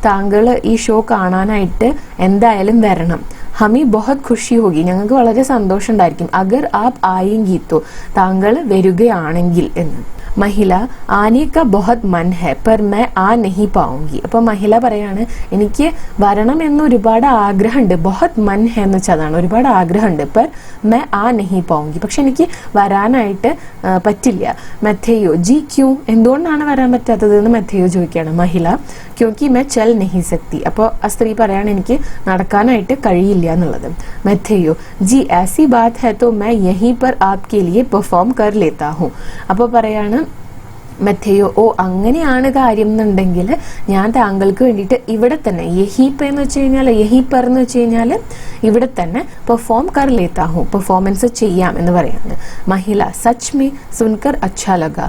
താങ്കൾ ഈ ഷോ കാണാനായിട്ട് എന്തായാലും വരണം. ഹമി ബഹുത് ഖുഷി ഹോഗി, ഞങ്ങൾക്ക് വളരെ സന്തോഷം ഉണ്ടായിരിക്കും. അഗർ ആപ് ആയെങ്കി തോ, താങ്കൾ വരികയാണെങ്കിൽ എന്ന്. മഹിള ആനെ കാ ബഹുത് മൻ ഹെ പർ മേ ആ നഹി പാऊंगी. അപ്പോൾ മഹിള പറയാണ് എനിക്ക് വരണം എന്ന് ഒരുപാട് ആഗ്രഹമുണ്ട്. ബഹുത് മൻ ഹെ എന്ന് വെച്ചാൽ അതാണ്, ഒരുപാട് ആഗ്രഹമുണ്ട്. പർ മേ ആ നഹി പാऊंगी, പക്ഷെ എനിക്ക് വരാനായിട്ട് പറ്റില്ല. മെത്തേയോ ജി ക്യൂ, എന്തുകൊണ്ടാണ് വരാൻ പറ്റാത്തത് എന്ന് മെത്തേയോ ചോദിക്കുകയാണ്. മഹിള ക്യോങ്കി മേ ചൽ നഹി സക്തി. അപ്പോൾ ആ സ്ത്രീ പറയാണ് എനിക്ക് നടക്കാനായിട്ട് കഴിയില്ല എന്നുള്ളത്. മെത്തേയോ ജി ऐसी बात है तो मैं यहीं पर आपके लिए परफॉर्म कर लेता हूँ. അപ്പോൾ പറയാണ് മെത്തേയോ, ഓ അങ്ങനെയാണ് കാര്യം എന്നുണ്ടെങ്കിൽ ഞാൻ താങ്കൾക്ക് വേണ്ടിയിട്ട് ഇവിടെ തന്നെ, യഹീപ് എന്ന് വെച്ച് കഴിഞ്ഞാൽ, യഹീപർ എന്ന് വെച്ച് കഴിഞ്ഞാൽ ഇവിടെ തന്നെ പെർഫോം കർ ലേത്താ ഹൂം, പെർഫോമൻസ് ചെയ്യാം എന്ന് പറയാണ്. മഹിള സച്ച് മേ സുൻകർ അച്ഛാ ലഗ.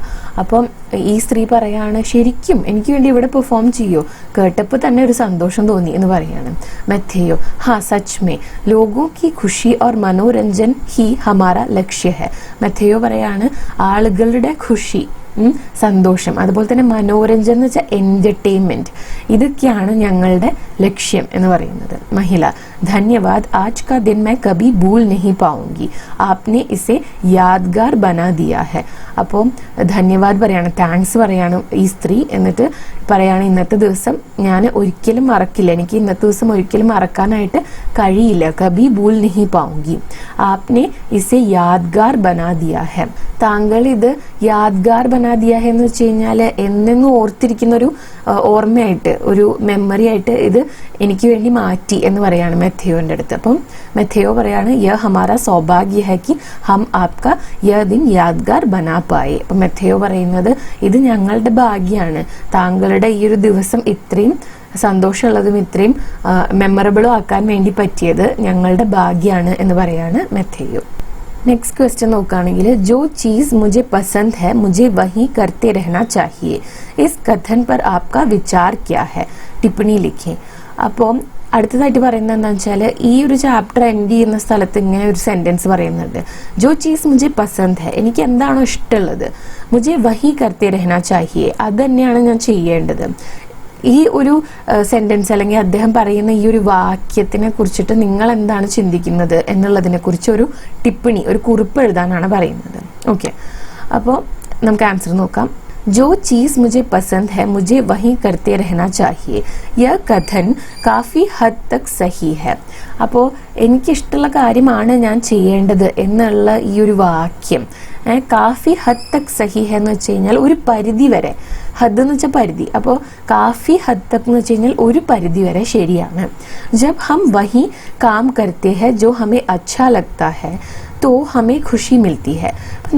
അപ്പം ഈ സ്ത്രീ പറയാണ് ശരിക്കും എനിക്ക് വേണ്ടി ഇവിടെ പെർഫോം ചെയ്യോ, കേട്ടപ്പോൾ തന്നെ ഒരു സന്തോഷം തോന്നി എന്ന് പറയാണ്. മെത്തേയോ ഹാ such may logo Ki Kushi or Manoranjan he Hamara ലക്ഷ്യ ഹെ. മെത്തേയോ പറയാണ് ആളുകളുടെ ഖുഷി, സന്തോഷം, അതുപോലെ തന്നെ മനോരഞ്ജനം എന്ന് വെച്ചാൽ എന്റർടൈൻമെന്റ്, ഇതൊക്കെയാണ് ഞങ്ങളുടെ ലക്ഷ്യം എന്ന് പറയുന്നത്. മഹിള ധന്യവാദ് ആജ് കാ ദിൻ മൈ കബി ഭൂൽ നഹി പാऊंगी, ആപ്നെ ഇസെ യാദ്ഗാർ ബനാ ദിയാ ഹെ. അപ്പോൾ ധന്യവാദ് പറയാണ്, താങ്ക്സ് പറയാണ് ഈ സ്ത്രീ. എന്നിട്ട് പറയാണ് ഇന്നത്തെ ദിവസം ഞാൻ ഒരിക്കലും മറക്കില്ല, എനിക്ക് ഇന്നത്തെ ദിവസം ഒരിക്കലും മറക്കാനായിട്ട് കഴിയില്ല. കബി ഭൂൽ നഹി പാऊंगी, ആപ്നെ ഇസെ യാദ്ഗാർ ബനാ ദിയാ ഹെ. താങ്കൾ ഇത് യാദ്ഗാർ ബനാ ദിയാ ഹെ എന്ന് വെച്ച് കഴിഞ്ഞാൽ എന്നെന്നും ഓർത്തിരിക്കുന്ന ഒരു ഓർമ്മയായിട്ട്, ഒരു മെമ്മറി ആയിട്ട് ഇത് എനിക്ക് വേണ്ടി മാറ്റി എന്ന് പറയാണ് മെത്തേയോന്റെ അടുത്ത്. അപ്പം മെത്തേയോ പറയാണ് യ ഹമാര സൗഭാഗ്യ ഹെ കി ഹം ആപ്ക യ ദിൻ യാദ്ഗാർ ബനാ പായേ. അപ്പം മെത്തേയോ പറയുന്നത് ഇത് ഞങ്ങളുടെ ഭാഗ്യമാണ്, താങ്കളുടെ ഈ ഒരു ദിവസം ഇത്രയും സന്തോഷമുള്ളതും ഇത്രയും മെമ്മറബിളും ആക്കാൻ വേണ്ടി പറ്റിയത് ഞങ്ങളുടെ ഭാഗ്യമാണ് എന്ന് പറയാണ് മെത്തേയോ. नेक्स्ट क्वेश्चन നോക്കുകയാണെങ്കിൽ जो चीज मुझे पसंद है मुझे वही करते रहना चाहिए, इस कथन पर आपका विचार क्या है, टिप्पणी लिखें. അപ്പോൾ അടുത്തതായിട്ട് പറയുന്നത് എന്താണെന്ന് വെച്ചാൽ ഈ ഒരു ചാപ്റ്റർ എൻഡ് ചെയ്യുന്ന സ്ഥലത്ത് ഇങ്ങനെ ഒരു സെന്റൻസ് പറയുന്നുണ്ട്. ജോ ചീസ് മുझे पसंद है, എനിക്ക് എന്താണോ ഇഷ്ടമുള്ളത്, മുझे वही करते रहना चाहिए, അത് തന്നെയാണ് ഞാൻ ചെയ്യേണ്ടത്. ഈ ഒരു സെന്റൻസ് അല്ലെങ്കിൽ അദ്ദേഹം പറയുന്ന ഈ ഒരു വാക്യത്തിനെ കുറിച്ചിട്ട് നിങ്ങൾ എന്താണ് ചിന്തിക്കുന്നത് എന്നുള്ളതിനെ കുറിച്ച് ഒരു ടിപ്പണി, ഒരു കുറിപ്പ് എഴുതാനാണ് പറയുന്നത്. ഓക്കെ, അപ്പോൾ നമുക്ക് ആൻസർ നോക്കാം. जो चीज़ मुझे पसंद है मुझे वही करते रहना चाहिए, यह कथन काफ़ी हद तक सही है. അപ്പോൾ എനിക്കിഷ്ടമുള്ള കാര്യമാണ് ഞാൻ ചെയ്യേണ്ടത് എന്നുള്ള ഈ ഒരു വാക്യം കാഫി ഹദ് തക് സഹി ഹെ എന്ന് വെച്ച് കഴിഞ്ഞാൽ ഒരു പരിധി വരെ, ഹദ് എന്ന് വെച്ചാൽ പരിധി, അപ്പോൾ കാഫി ഹദ് തക് എന്ന് വെച്ച് കഴിഞ്ഞാൽ ഒരു പരിധി വരെ ശരിയാണ്. ജബ് ഹം വഹി കാം കർത്തെ ഹെ ജോ ഹമേ അച്ഛാ ലഗ്താ ഹെ തോ ഹമേ ഖുഷി മിൽത്തി ഹെ.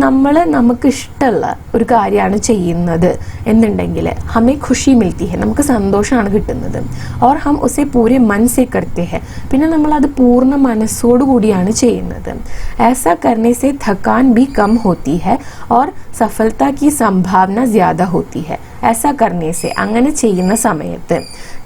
നമ്മൾ നമുക്ക് ഇഷ്ടമുള്ള ഒരു കാര്യമാണ് ചെയ്യുന്നത് എന്നുണ്ടെങ്കിൽ ഹമേ ഖുഷി മിൽത്തി ഹെ, നമുക്ക് സന്തോഷമാണ് കിട്ടുന്നത്. ഓർ ഹം ഉസെ പൂരെ മൻ സെ കർത്തെ ഹെ, പിന്നെ നമ്മൾ അത് പൂർണ്ണ മനസ്സോടു കൂടിയാണ് ചെയ്യുന്നത്. ऐसा करने से थकान भी कम होती है और सफलता की संभावना ज्यादा होती है. ऐसा करने से അങ്ങനെ ചെയ്യുന്ന സമയത്ത്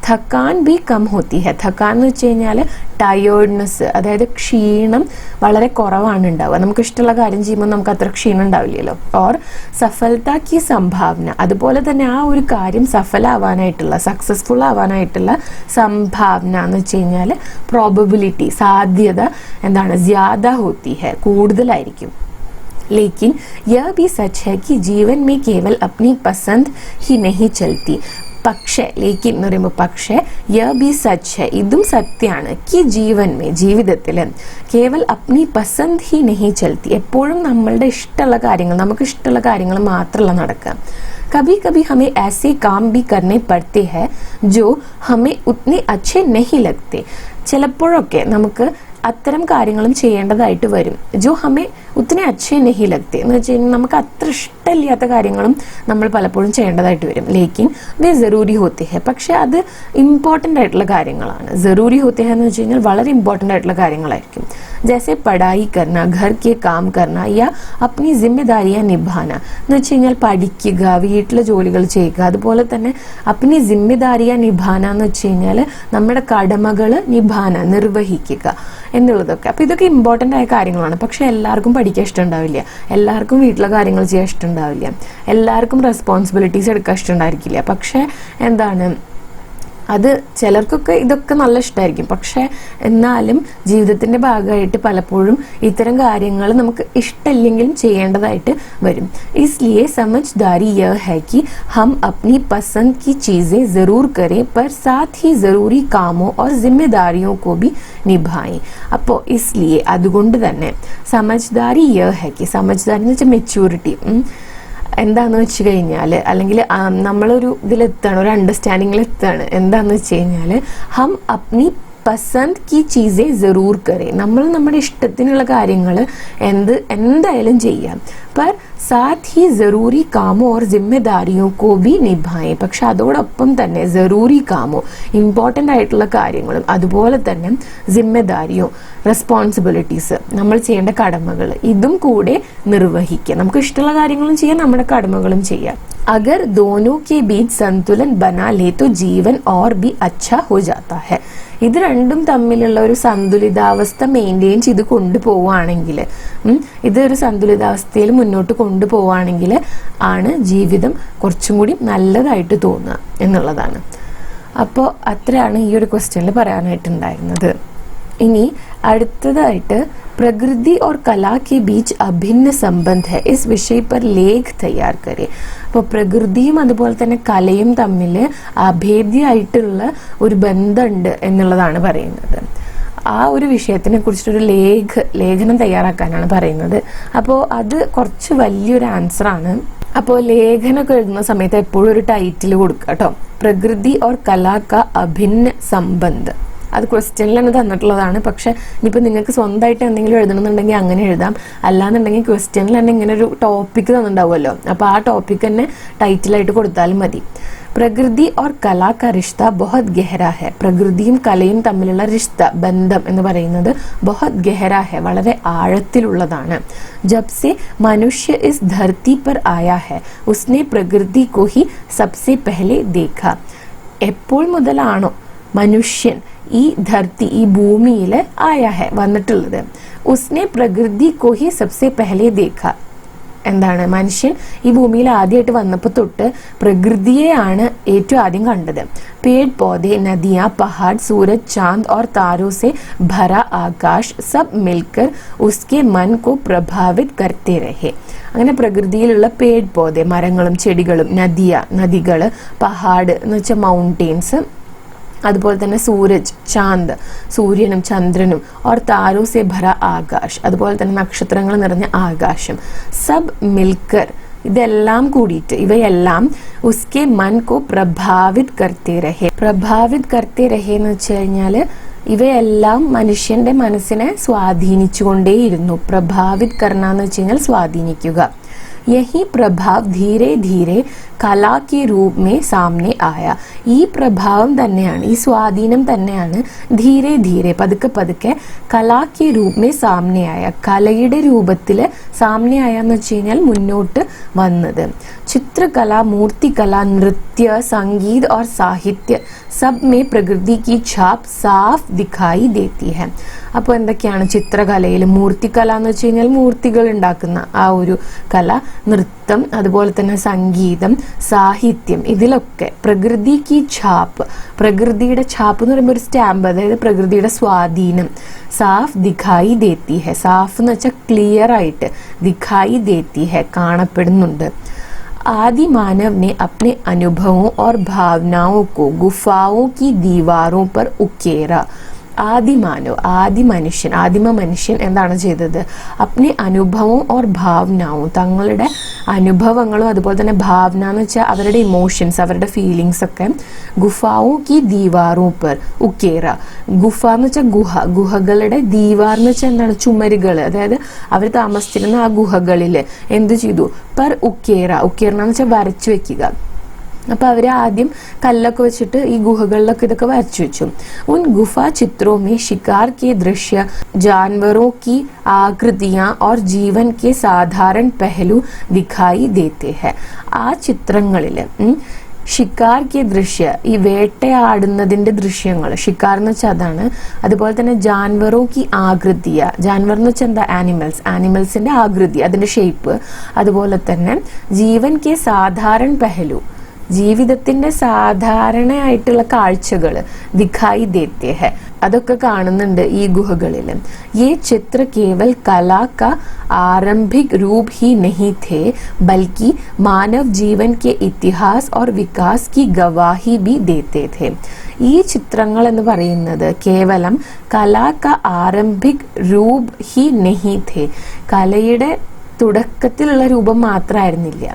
थकान भी कम होती है. थकान എന്ന് വെച്ച് കഴിഞ്ഞാൽ ടയേർഡ്നെസ്, അതായത് ക്ഷീണം വളരെ കുറവാണ് ഉണ്ടാവുക. നമുക്ക് ഇഷ്ടമുള്ള കാര്യം ചെയ്യുമ്പോൾ നമുക്ക് അത്ര ക്ഷീണം ഉണ്ടാവില്ലല്ലോ. ഓർ സഫലത കി സംഭാവന, അതുപോലെ തന്നെ ആ ഒരു കാര്യം സഫലമാവാനായിട്ടുള്ള, സക്സസ്ഫുൾ ആവാനായിട്ടുള്ള സംഭാവന എന്ന് വെച്ച് കഴിഞ്ഞാൽ പ്രോബബിലിറ്റി, സാധ്യത എന്താണ്, ജ്യാദ ഹോത്തി ഹെ, കൂടുതലായിരിക്കും. लेकिन यह भी सच है कि जीवन में केवल अपनी पसंद ही नहीं चलती. പക്ഷേ ലേക്കിൻ എന്ന് പറയുമ്പോൾ പക്ഷേ യ ബി സച്ച് ഹെ ഇതും സത്യമാണ് കി ജീവൻ മേ ജീവിതത്തിൽ കേവൽ അപ്നി പസന്ത് ഹി നഹി ചൽത്തി എപ്പോഴും നമ്മളുടെ ഇഷ്ടമുള്ള കാര്യങ്ങൾ നമുക്ക് ഇഷ്ടമുള്ള കാര്യങ്ങൾ മാത്രമല്ല നടക്കുക. कभी कभी हमें ऐसे काम भी करने पड़ते हैं जो हमें उतने अच्छे नहीं लगते. ചിലപ്പോഴൊക്കെ നമുക്ക് അത്തരം കാര്യങ്ങളും ചെയ്യേണ്ടതായിട്ട് വരും. ജോ ഹമേ ഉത്തനെ അച്ഛേ നഹി ലഗ്തേ എന്ന് വെച്ച് കഴിഞ്ഞാൽ നമുക്ക് അത്ര ഇഷ്ടമില്ലാത്ത കാര്യങ്ങളും നമ്മൾ പലപ്പോഴും ചെയ്യേണ്ടതായിട്ട് വരും. ലേക്കിൻ വേ ജറൂരി ഹോത്തെ ഹെ പക്ഷെ അത് ഇമ്പോർട്ടൻ്റ് ആയിട്ടുള്ള കാര്യങ്ങളാണ്. ജറൂരി ഹോത്തെ ഹെ എന്ന് വെച്ച് കഴിഞ്ഞാൽ വളരെ ഇമ്പോർട്ടൻ്റ് ആയിട്ടുള്ള കാര്യങ്ങളായിരിക്കും. ജैसे पढ़ाई करना, घर के काम करना या अपनी जिम्मेदारियां निभाना എന്ന് വെച്ച് കഴിഞ്ഞാൽ പഠിക്കുക, വീട്ടിലെ ജോലികൾ ചെയ്യുക, അതുപോലെ തന്നെ അപ്നി ജിമ്മെദാരിയ നിഭാന എന്ന് വെച്ച് കഴിഞ്ഞാൽ നമ്മുടെ കടമകൾ നിഭാന നിർവഹിക്കുക എന്നുള്ളതൊക്കെ. അപ്പോൾ ഇതൊക്കെ ഇമ്പോർട്ടൻ്റ് ആയ കാര്യങ്ങളാണ്. പക്ഷെ എല്ലാവർക്കും പഠിക്കാൻ ഇഷ്ടമുണ്ടാവില്ല, എല്ലാവർക്കും വീട്ടിലെ കാര്യങ്ങൾ ചെയ്യാൻ ഇഷ്ടമുണ്ടാവില്ല, എല്ലാവർക്കും റെസ്പോൺസിബിലിറ്റീസ് എടുക്കാൻ ഇഷ്ടമുണ്ടായിരിക്കില്ല. പക്ഷെ എന്താണ് അത് ചിലർക്കൊക്കെ ഇതൊക്കെ നല്ല ഇഷ്ടമായിരിക്കും. പക്ഷെ എന്നാലും ജീവിതത്തിന്റെ ഭാഗമായിട്ട് പലപ്പോഴും ഇത്തരം കാര്യങ്ങൾ നമുക്ക് ഇഷ്ടമില്ലെങ്കിലും ചെയ്യേണ്ടതായിട്ട് വരും. इसलिए समझदारी यह है कि हम अपनी पसंद की चीजें जरूर करें पर साथ ही जरूरी कामों और जिम्मेदारियों को भी निभाएं. അപ്പോൾ इसलिए അതുകൊണ്ട് തന്നെ समझदारी यह है कि समझदारी എന്ന് വെച്ചാൽ മെച്യൂരിറ്റി എന്താന്ന് വെച്ച് കഴിഞ്ഞാൽ അല്ലെങ്കിൽ നമ്മളൊരു ഇതിലെത്താണ്, ഒരു അണ്ടർസ്റ്റാൻഡിങ്ങിലെത്താണ്. എന്താന്ന് വെച്ച് കഴിഞ്ഞാൽ ഹം അപ്നി പസന്ത് കി ചീസെ ജറൂർ കരെ നമ്മൾ നമ്മുടെ ഇഷ്ടത്തിനുള്ള കാര്യങ്ങൾ എന്തായാലും ചെയ്യാം. पर साथ ही ज़रूरी कामों और जिम्मेदारियों को भी निभाएं. പക്ഷെ അതോടൊപ്പം തന്നെ ജറൂരി കാമോ ഇമ്പോർട്ടൻ്റ് ആയിട്ടുള്ള കാര്യങ്ങളും അതുപോലെ തന്നെ ജിമ്മെദാരിയോ റെസ്പോൺസിബിലിറ്റീസ് നമ്മൾ ചെയ്യേണ്ട കടമകൾ ഇതും കൂടെ നിർവഹിക്കുക. നമുക്ക് ഇഷ്ടമുള്ള കാര്യങ്ങളും ചെയ്യാം, നമ്മുടെ കടമകളും ചെയ്യാം. अगर दोनों के बीच संतुलन बना ले तो जीवन और भी अच्छा हो जाता है. ഇത് രണ്ടും തമ്മിലുള്ള ഒരു സന്തുലിതാവസ്ഥ മെയിൻറ്റെയിൻ ചെയ്ത് കൊണ്ടുപോവുകയാണെങ്കിൽ, ഇതൊരു സന്തുലിതാവസ്ഥയിൽ മുന്നോട്ട് കൊണ്ടുപോവുകയാണെങ്കിൽ ആണ് ജീവിതം കുറച്ചും കൂടി നല്ലതായിട്ട് തോന്നുക എന്നുള്ളതാണ്. അപ്പോൾ അത്രയാണ് ഈ ഒരു ക്വസ്റ്റ്യനിൽ പറയാനായിട്ടുണ്ടായിരുന്നത്. ഇനി അടുത്തതായിട്ട് പ്രകൃതി और कला के बीच अभिन्न संबंध है, इस विषय पर लेख तैयार करें. അപ്പോൾ പ്രകൃതിയും അതുപോലെ തന്നെ കലയും തമ്മിൽ അഭേദ്യമായിട്ടുള്ള ഒരു ബന്ധമുണ്ട് എന്നുള്ളതാണ് പറയുന്നത്. ആ ഒരു വിഷയത്തിനെ കുറിച്ചിട്ടൊരു ലേഖനം തയ്യാറാക്കാനാണ് പറയുന്നത്. അപ്പോൾ അത് കുറച്ച് വലിയൊരു ആൻസറാണ്. അപ്പോൾ ലേഖനമൊക്കെ എഴുതുന്ന സമയത്ത് എപ്പോഴും ഒരു ടൈറ്റിൽ കൊടുക്കുക കേട്ടോ. പ്രകൃതി और कला का अभिन्न संबंध. അത് ക്വസ്റ്റ്യനിലാണ് തന്നിട്ടുള്ളതാണ്. പക്ഷെ ഇനിയിപ്പോൾ നിങ്ങൾക്ക് സ്വന്തമായിട്ട് എന്തെങ്കിലും എഴുതണമെന്നുണ്ടെങ്കിൽ അങ്ങനെ എഴുതാം. അല്ലാന്നുണ്ടെങ്കിൽ ക്വസ്റ്റ്യനിൽ തന്നെ ഇങ്ങനെ ഒരു ടോപ്പിക്ക് തന്നിട്ടുണ്ടാവുമല്ലോ, അപ്പോൾ ആ ടോപ്പിക്ക് തന്നെ ടൈറ്റിലായിട്ട് കൊടുത്താലും മതി. പ്രകൃതി और कला का रिश्ता बहुत गहरा है. പ്രകൃതിയും കലയും തമ്മിലുള്ള റിശ്ത ബന്ധം എന്ന് പറയുന്നത് बहुत गहरा है, വളരെ ആഴത്തിലുള്ളതാണ്. जब से मनुष्य इस धरती पर आया है उसने प्रकृति को ही सबसे पहले देखा. എപ്പോൾ മുതലാണോ മനുഷ്യൻ ഈ ധർത്തി ഈ ഭൂമിയിൽ ആയാ ഹെ വന്നിട്ടുള്ളത്, ഉസ്നെ പ്രകൃതി കോ ഹി സബ്സെ പെഹലെ ദേഖ. എന്താണ് മനുഷ്യൻ ഈ ഭൂമിയിൽ ആദ്യമായിട്ട് വന്നപ്പോൾ തൊട്ട് പ്രകൃതിയെയാണ് ഏറ്റവും ആദ്യം കണ്ടത്. പേട് പौधे नदियाँ पहाड़ सूरज चांद और तारों से भरा आकाश सब मिलकर उसके मन को प्रभावित करते रहे. അങ്ങനെ പ്രകൃതിയിലുള്ള പേട് പौधे മരങ്ങളും ചെടികളും, നദികൾ, പഹാഡ് എന്ന് വെച്ചാൽ മൗണ്ടെയിൻസ്, അതുപോലെ തന്നെ സൂരജ് ചാന്ദ് സൂര്യനും ചന്ദ്രനും, और तारों से भरा आकाश അതുപോലെ തന്നെ നക്ഷത്രങ്ങൾ നിറഞ്ഞ ആകാശം, സബ് മിൽക്കർ ഇതെല്ലാം കൂടിയിട്ട് ഇവയെല്ലാം ഉസ്കെ മൻ കോ പ്രഭാവിത് കർത്തേ രഹേ. പ്രഭാവിത് കർത്തേ രഹേ എന്ന് വെച്ച് കഴിഞ്ഞാൽ ഇവയെല്ലാം മനുഷ്യന്റെ മനസ്സിനെ സ്വാധീനിച്ചുകൊണ്ടേയിരുന്നു. പ്രഭാവിത് കർണ എന്ന് വെച്ച് കഴിഞ്ഞാൽ സ്വാധീനിക്കുക. यही प्रभाव धीरे धीरे കലാ കെ രൂപ മേ സാമനെ ആയ. ഈ പ്രഭാവം തന്നെയാണ്, ഈ സ്വാധീനം തന്നെയാണ് ധീരെ ധീരെ പതുക്കെ പതുക്കെ കലാ കെ രൂപ മേ സാമനെ ആയ, കലയുടെ രൂപത്തിൽ സാമനെ ആയ എന്ന് വെച്ച് കഴിഞ്ഞാൽ മുന്നോട്ട് വന്നത്. ചിത്രകല, മൂർത്തികല, നൃത്യ, സംഗീത് और സാഹിത്യ സബ് മേ പ്രകൃതി की छाप साफ दिखाई देती है. അപ്പോൾ എന്തൊക്കെയാണ് ചിത്രകലയിൽ? മൂർത്തികല എന്ന് വെച്ച് കഴിഞ്ഞാൽ മൂർത്തികൾ ഉണ്ടാക്കുന്ന ആ ഒരു കല, നൃത്തം, അതുപോലെ തന്നെ സംഗീതം, സാഹിത്യം, ഇതിലൊക്കെ പ്രകൃതി കി ഛാപ്പ്, പ്രകൃതിയുടെ ഛാപ്പ് എന്ന് പറയുമ്പോൾ ഒരു സ്റ്റാമ്പ്, അതായത് പ്രകൃതിയുടെ സ്വാധീനം സാഫ് ദിഖായി ദേത്തി ഹെ. സാഫ് എന്ന് വെച്ചാൽ ക്ലിയർ ആയിട്ട്, ദിഖായി ദേത്തി ഹെ കാണപ്പെടുന്നുണ്ട്. आदि मानव ने अपने अनुभवों और भावनाओं को गुफाओं की दीवारों पर उकेरा. ആദിമാനവ്, ആദിമ മനുഷ്യൻ എന്താണ് ചെയ്തത്? അപ്നെ അനുഭവവും ഓർ ഭാവനാവും, തങ്ങളുടെ അനുഭവങ്ങളും അതുപോലെ തന്നെ ഭാവന എന്ന് വെച്ചാൽ അവരുടെ ഇമോഷൻസ്, അവരുടെ ഫീലിങ്സ് ഒക്കെ ഗുഫാവും കി ദീവാറും പെർ ഉക്കേറ. ഗുഫ എന്ന് വെച്ചാൽ ഗുഹ, ഗുഹകളുടെ ദീവാർ എന്ന് വെച്ചാൽ എന്താണ്? ചുമരുകൾ. അതായത് അവർ താമസിച്ചിരുന്ന ആ ഗുഹകളിൽ എന്ത് ചെയ്തു? പെർ ഉക്കേറ, ഉക്കേറ എന്ന് വെച്ചാൽ വരച്ചു വെക്കുക. അപ്പോൾ അവർ ആദ്യം കല്ലൊക്കെ വെച്ചിട്ട് ഈ ഗുഹകളിലൊക്കെ ഇതൊക്കെ വരച്ചു വെച്ചു. ഉൻ ഗുഫാ ചിത്രോ മേ शिकार के दृश्य, जानवरों की आकृतियां और जीवन के साधारण पहलू दिखाई देते हैं. ആ ചിത്രങ്ങളിൽ ഷിക്കാർ കെ ദൃശ്യ, ഈ വേട്ടയാടുന്നതിന്റെ ദൃശ്യങ്ങൾ, ഷിക്കാർ എന്ന് വെച്ചാൽ അതാണ്. അതുപോലെ തന്നെ ജാൻവറോ കി ആകൃതിയ, ജാൻവർ എന്ന് വെച്ചാൽ എന്താ? ആനിമൽസ്, ആനിമൽസിന്റെ ആകൃതി, അതിന്റെ ഷേപ്പ്. അതുപോലെ തന്നെ ജീവൻ കെ സാധാരണ പെഹലു, ജീവിതത്തിന്റെ സാധാരണയായിട്ടുള്ള കാഴ്ചകൾ ദിഖായി ദേത്തെ ഹെ, അതൊക്കെ കാണുന്നുണ്ട് ഈ ഗുഹകളിൽ. ये चित्र केवल कला का आरंभिक रूप ही नहीं थे, बल्कि मानव जीवन के इतिहास और विकास की गवाही भी देते थे. ഈ ചിത്രങ്ങൾ എന്ന് പറയുന്നത് കേവലം കലാ കാ ആരംഭിക് രൂപ് ഹി നഹി ഥേ, കലയുടെ തുടക്കത്തിലുള്ള രൂപം മാത്രമായിരുന്നില്ല,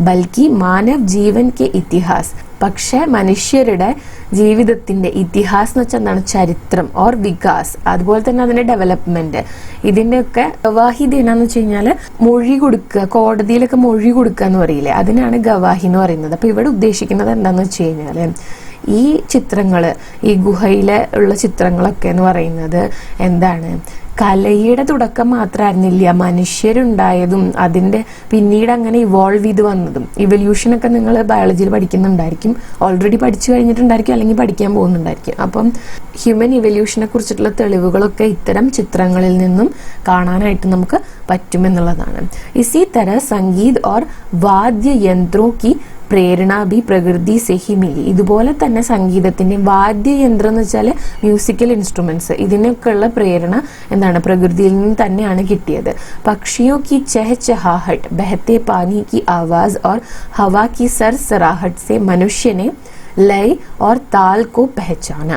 ബൽക്കി മാനവ് ജീവൻ കെ ഇതിഹാസ്, പക്ഷെ മനുഷ്യരുടെ ജീവിതത്തിന്റെ ഇതിഹാസ് എന്ന് വെച്ചാൽ എന്താണ്? ചരിത്രം, ഓർ വികാസ്, അതുപോലെ തന്നെ അതിന്റെ ഡെവലപ്മെന്റ്, ഇതിന്റെയൊക്കെ ഗവാഹി എന്നാന്ന് വെച്ച് കഴിഞ്ഞാല് മൊഴി കൊടുക്കുക, കോടതിയിലൊക്കെ മൊഴി കൊടുക്കുക എന്ന് പറയില്ലേ, അതിനാണ് ഗവാഹി എന്ന് പറയുന്നത്. അപ്പൊ ഇവിടെ ഉദ്ദേശിക്കുന്നത് എന്താന്ന് വെച്ച് കഴിഞ്ഞാല് ഈ ചിത്രങ്ങള്, ഈ ഗുഹയിലെ ഉള്ള ചിത്രങ്ങളൊക്കെ എന്ന് പറയുന്നത് എന്താണ്? കലയുടെ തുടക്കം മാത്രമായിരുന്നില്ല, മനുഷ്യരുണ്ടായതും അതിന്റെ പിന്നീട് അങ്ങനെ ഇവോൾവ് ചെയ്ത് വന്നതും. ഇവല്യൂഷനൊക്കെ നിങ്ങൾ ബയോളജിയിൽ പഠിക്കുന്നുണ്ടായിരിക്കും, ഓൾറെഡി പഠിച്ചു കഴിഞ്ഞിട്ടുണ്ടായിരിക്കും, അല്ലെങ്കിൽ പഠിക്കാൻ പോകുന്നുണ്ടായിരിക്കും. അപ്പം ഹ്യൂമൻ ഇവല്യൂഷനെ കുറിച്ചിട്ടുള്ള തെളിവുകളൊക്കെ ഇത്തരം ചിത്രങ്ങളിൽ നിന്നും കാണാനായിട്ട് നമുക്ക് പറ്റുമെന്നുള്ളതാണ്. ഇസി തര സംഗീത് ഓർ വാദ്യയന്ത്രോ കി പ്രേരണ ബി പ്രകൃതി സെ ഹി മിലി. ഇതുപോലെ തന്നെ സംഗീതത്തിന്റെ വാദ്യയന്ത്രം എന്ന് വെച്ചാൽ മ്യൂസിക്കൽ ഇൻസ്ട്രുമെന്റ്സ്, ഇതിനൊക്കെയുള്ള പ്രേരണ എന്താണ്? പ്രകൃതിയിൽ നിന്ന് തന്നെയാണ് കിട്ടിയത്. പക്ഷിയോ കി ചഹചഹാഹട്ട്, ബഹത്തെ പാനി കി ആവാസ് ഓർ ഹവാ കി സർസറാഹട്ട് സെ മനുഷ്യനെ ലയ് ഓർ താൽ കോ പെഹചാന.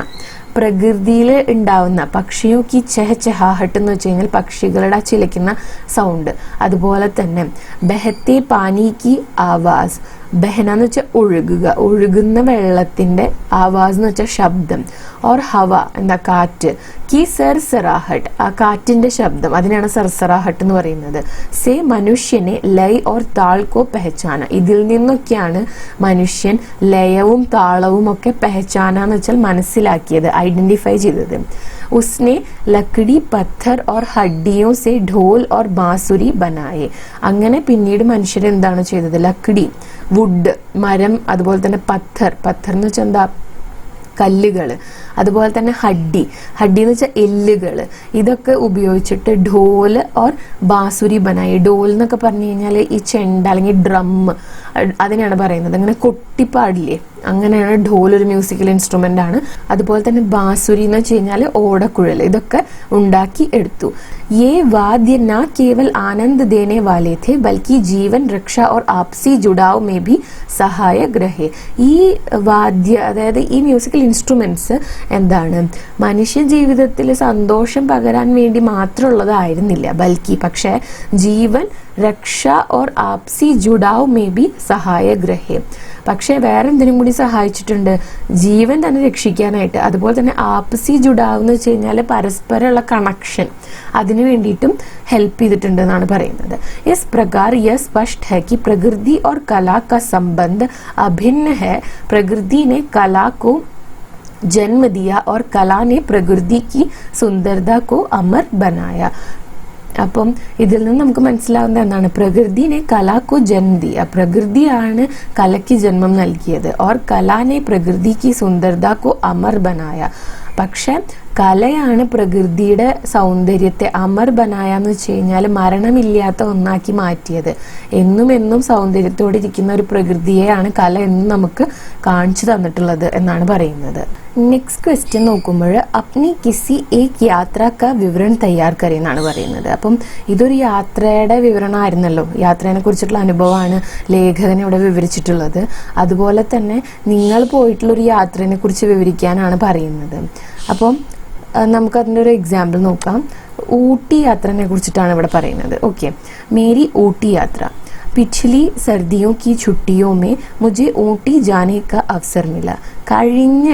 പ്രകൃതിയിൽ ഉണ്ടാവുന്ന പക്ഷിയോ കി ചഹചഹാഹട്ട് എന്ന് വെച്ച് കഴിഞ്ഞാൽ പക്ഷികളുടെ ചിലയ്ക്കുന്ന സൗണ്ട്, അതുപോലെ തന്നെ ബഹത്തെ പാനി കി ആവാസ്, ബഹന എന്ന് വെച്ചാൽ ഒഴുകുക, ഒഴുകുന്ന വെള്ളത്തിന്റെ ആവാസ് എന്ന് വെച്ചാൽ ശബ്ദം, ഓർ ഹവ എന്താ? കാറ്റ്, കി സർസറാഹട്ട്, ആ കാറ്റിന്റെ ശബ്ദം, അതിനാണ് സർസറാഹട്ട് എന്ന് പറയുന്നത്. സേ മനുഷ്യനെ ലയ് ഓർ താൾ കോ പെഹചാന, ഇതിൽ നിന്നൊക്കെയാണ് മനുഷ്യൻ ലയവും താളവും ഒക്കെ പെഹചാന എന്ന് വെച്ചാൽ മനസ്സിലാക്കിയത്, ഐഡന്റിഫൈ ചെയ്തത്. उसने लकड़ी पत्थर और हड्डियों से ढोल और बांसुरी बनाए. അങ്ങനെ പിന്നീട് മനുഷ്യർ എന്താണ് ചെയ്തത്? ലക്കടി, വുഡ്, മരം, അതുപോലെ തന്നെ പത്ഥർ, പത്ഥർ എന്ന് വെച്ചാൽ എന്താ? കല്ലുകൾ, അതുപോലെ തന്നെ ഹഡ്ഡി, ഹഡ്ഡി എന്ന് വെച്ചാൽ എല്ലുകൾ, ഇതൊക്കെ ഉപയോഗിച്ചിട്ട് ഢോൽ ഓർ ബാസുരി ബനായി. ഡോൽ എന്നൊക്കെ പറഞ്ഞു കഴിഞ്ഞാൽ ഈ ചെണ്ട അല്ലെങ്കിൽ ഡ്രം, അതിനാണ് പറയുന്നത്. അങ്ങനെ കൊട്ടിപ്പാടില്ലേ, അങ്ങനെയാണ് ഢോൽ ഒരു മ്യൂസിക്കൽ ഇൻസ്ട്രുമെന്റ് ആണ്. അതുപോലെ തന്നെ ബാസുരി എന്ന് വെച്ച് കഴിഞ്ഞാൽ ഓടക്കുഴൽ, ഇതൊക്കെ ഉണ്ടാക്കി എടുത്തു. ये वाद्य न केवल आनंद देने वाले थे, बल्कि जीवन रक्षा और आपसी जुड़ाव में भी സഹായക് രഹേ. ഈ വാദ്യ, അതായത് ഈ മ്യൂസിക്കൽ ഇൻസ്ട്രുമെന്റ്സ് എന്താണ്? മനുഷ്യ ജീവിതത്തിൽ സന്തോഷം പകരാൻ വേണ്ടി മാത്രമുള്ളതായിരുന്നില്ല, ബൽക്കി പക്ഷേ ജീവൻ രക്ഷ ഓർ ആപ്സി ജുഡാവ് മേ ബി സഹായക് രഹേ, പക്ഷേ വേറെ എന്തിനും കൂടി സഹായിച്ചിട്ടുണ്ട്? ജീവൻ തന്നെ രക്ഷിക്കാനായിട്ട്, അതുപോലെ തന്നെ ആപ്സി ജുഡാവ് എന്ന് വെച്ച് കഴിഞ്ഞാൽ പരസ്പരമുള്ള കണക്ഷൻ, അതിനു വേണ്ടിയിട്ടും हेल्प ചെയ്തിട്ടുണ്ട് എന്നാണ് പറയുന്നത്. इस प्रकार यह स्पष्ट है कि प्रकृति और कला का संबंध अभिन्न है. प्रकृति ने कला को जन्म दिया और कला ने प्रकृति की सुंदरता को अमर बनाया. അപ്പം ഇതിൽ നിന്ന് നമുക്ക് മനസ്സിലാവുന്നത് എന്താണ്? പ്രകൃതിനെ കലാക്കു ജന്മ ദിയ, പ്രകൃതിയാണ് കലയ്ക്ക് ജന്മം നൽകിയത്. ഓർ കലാനെ പ്രകൃതിക്ക് സുന്ദരത കോ അമർ ബനായ, പക്ഷെ കലയാണ് പ്രകൃതിയുടെ സൗന്ദര്യത്തെ അമർ ബനായ എന്ന് വെച്ച് കഴിഞ്ഞാൽ മരണമില്ലാത്ത ഒന്നാക്കി മാറ്റിയത്. എന്നും എന്നും സൗന്ദര്യത്തോടെ ഇരിക്കുന്ന ഒരു പ്രകൃതിയെയാണ് കല എന്നും നമുക്ക് കാണിച്ചു തന്നിട്ടുള്ളത് എന്നാണ് പറയുന്നത്. നെക്സ്റ്റ് ക്വസ്റ്റ്യൻ നോക്കുമ്പോൾ അപ്നി കിസി ഏക് യാത്ര ക വിവരണം തയ്യാർ കരേ എന്നാണ് പറയുന്നത്. അപ്പം ഇതൊരു യാത്രയുടെ വിവരണമായിരുന്നല്ലോ, യാത്രയെ കുറിച്ചിട്ടുള്ള അനുഭവമാണ് ലേഖകൻ ഇവിടെ വിവരിച്ചിട്ടുള്ളത്. അതുപോലെ തന്നെ നിങ്ങൾ പോയിട്ടുള്ളൊരു യാത്രയെ കുറിച്ച് വിവരിക്കാനാണ് പറയുന്നത്. അപ്പം നമുക്കതിൻ്റെ ഒരു എക്സാമ്പിൾ നോക്കാം. ഊട്ടി യാത്രയെ കുറിച്ചിട്ടാണ് ഇവിടെ പറയുന്നത്. ഓക്കെ, മേരി ഊട്ടി യാത്ര. पिछली सर्दियों की छुट्टियों में मुझे ഊട്ടി जाने का अवसर मिला. കഴിഞ്ഞ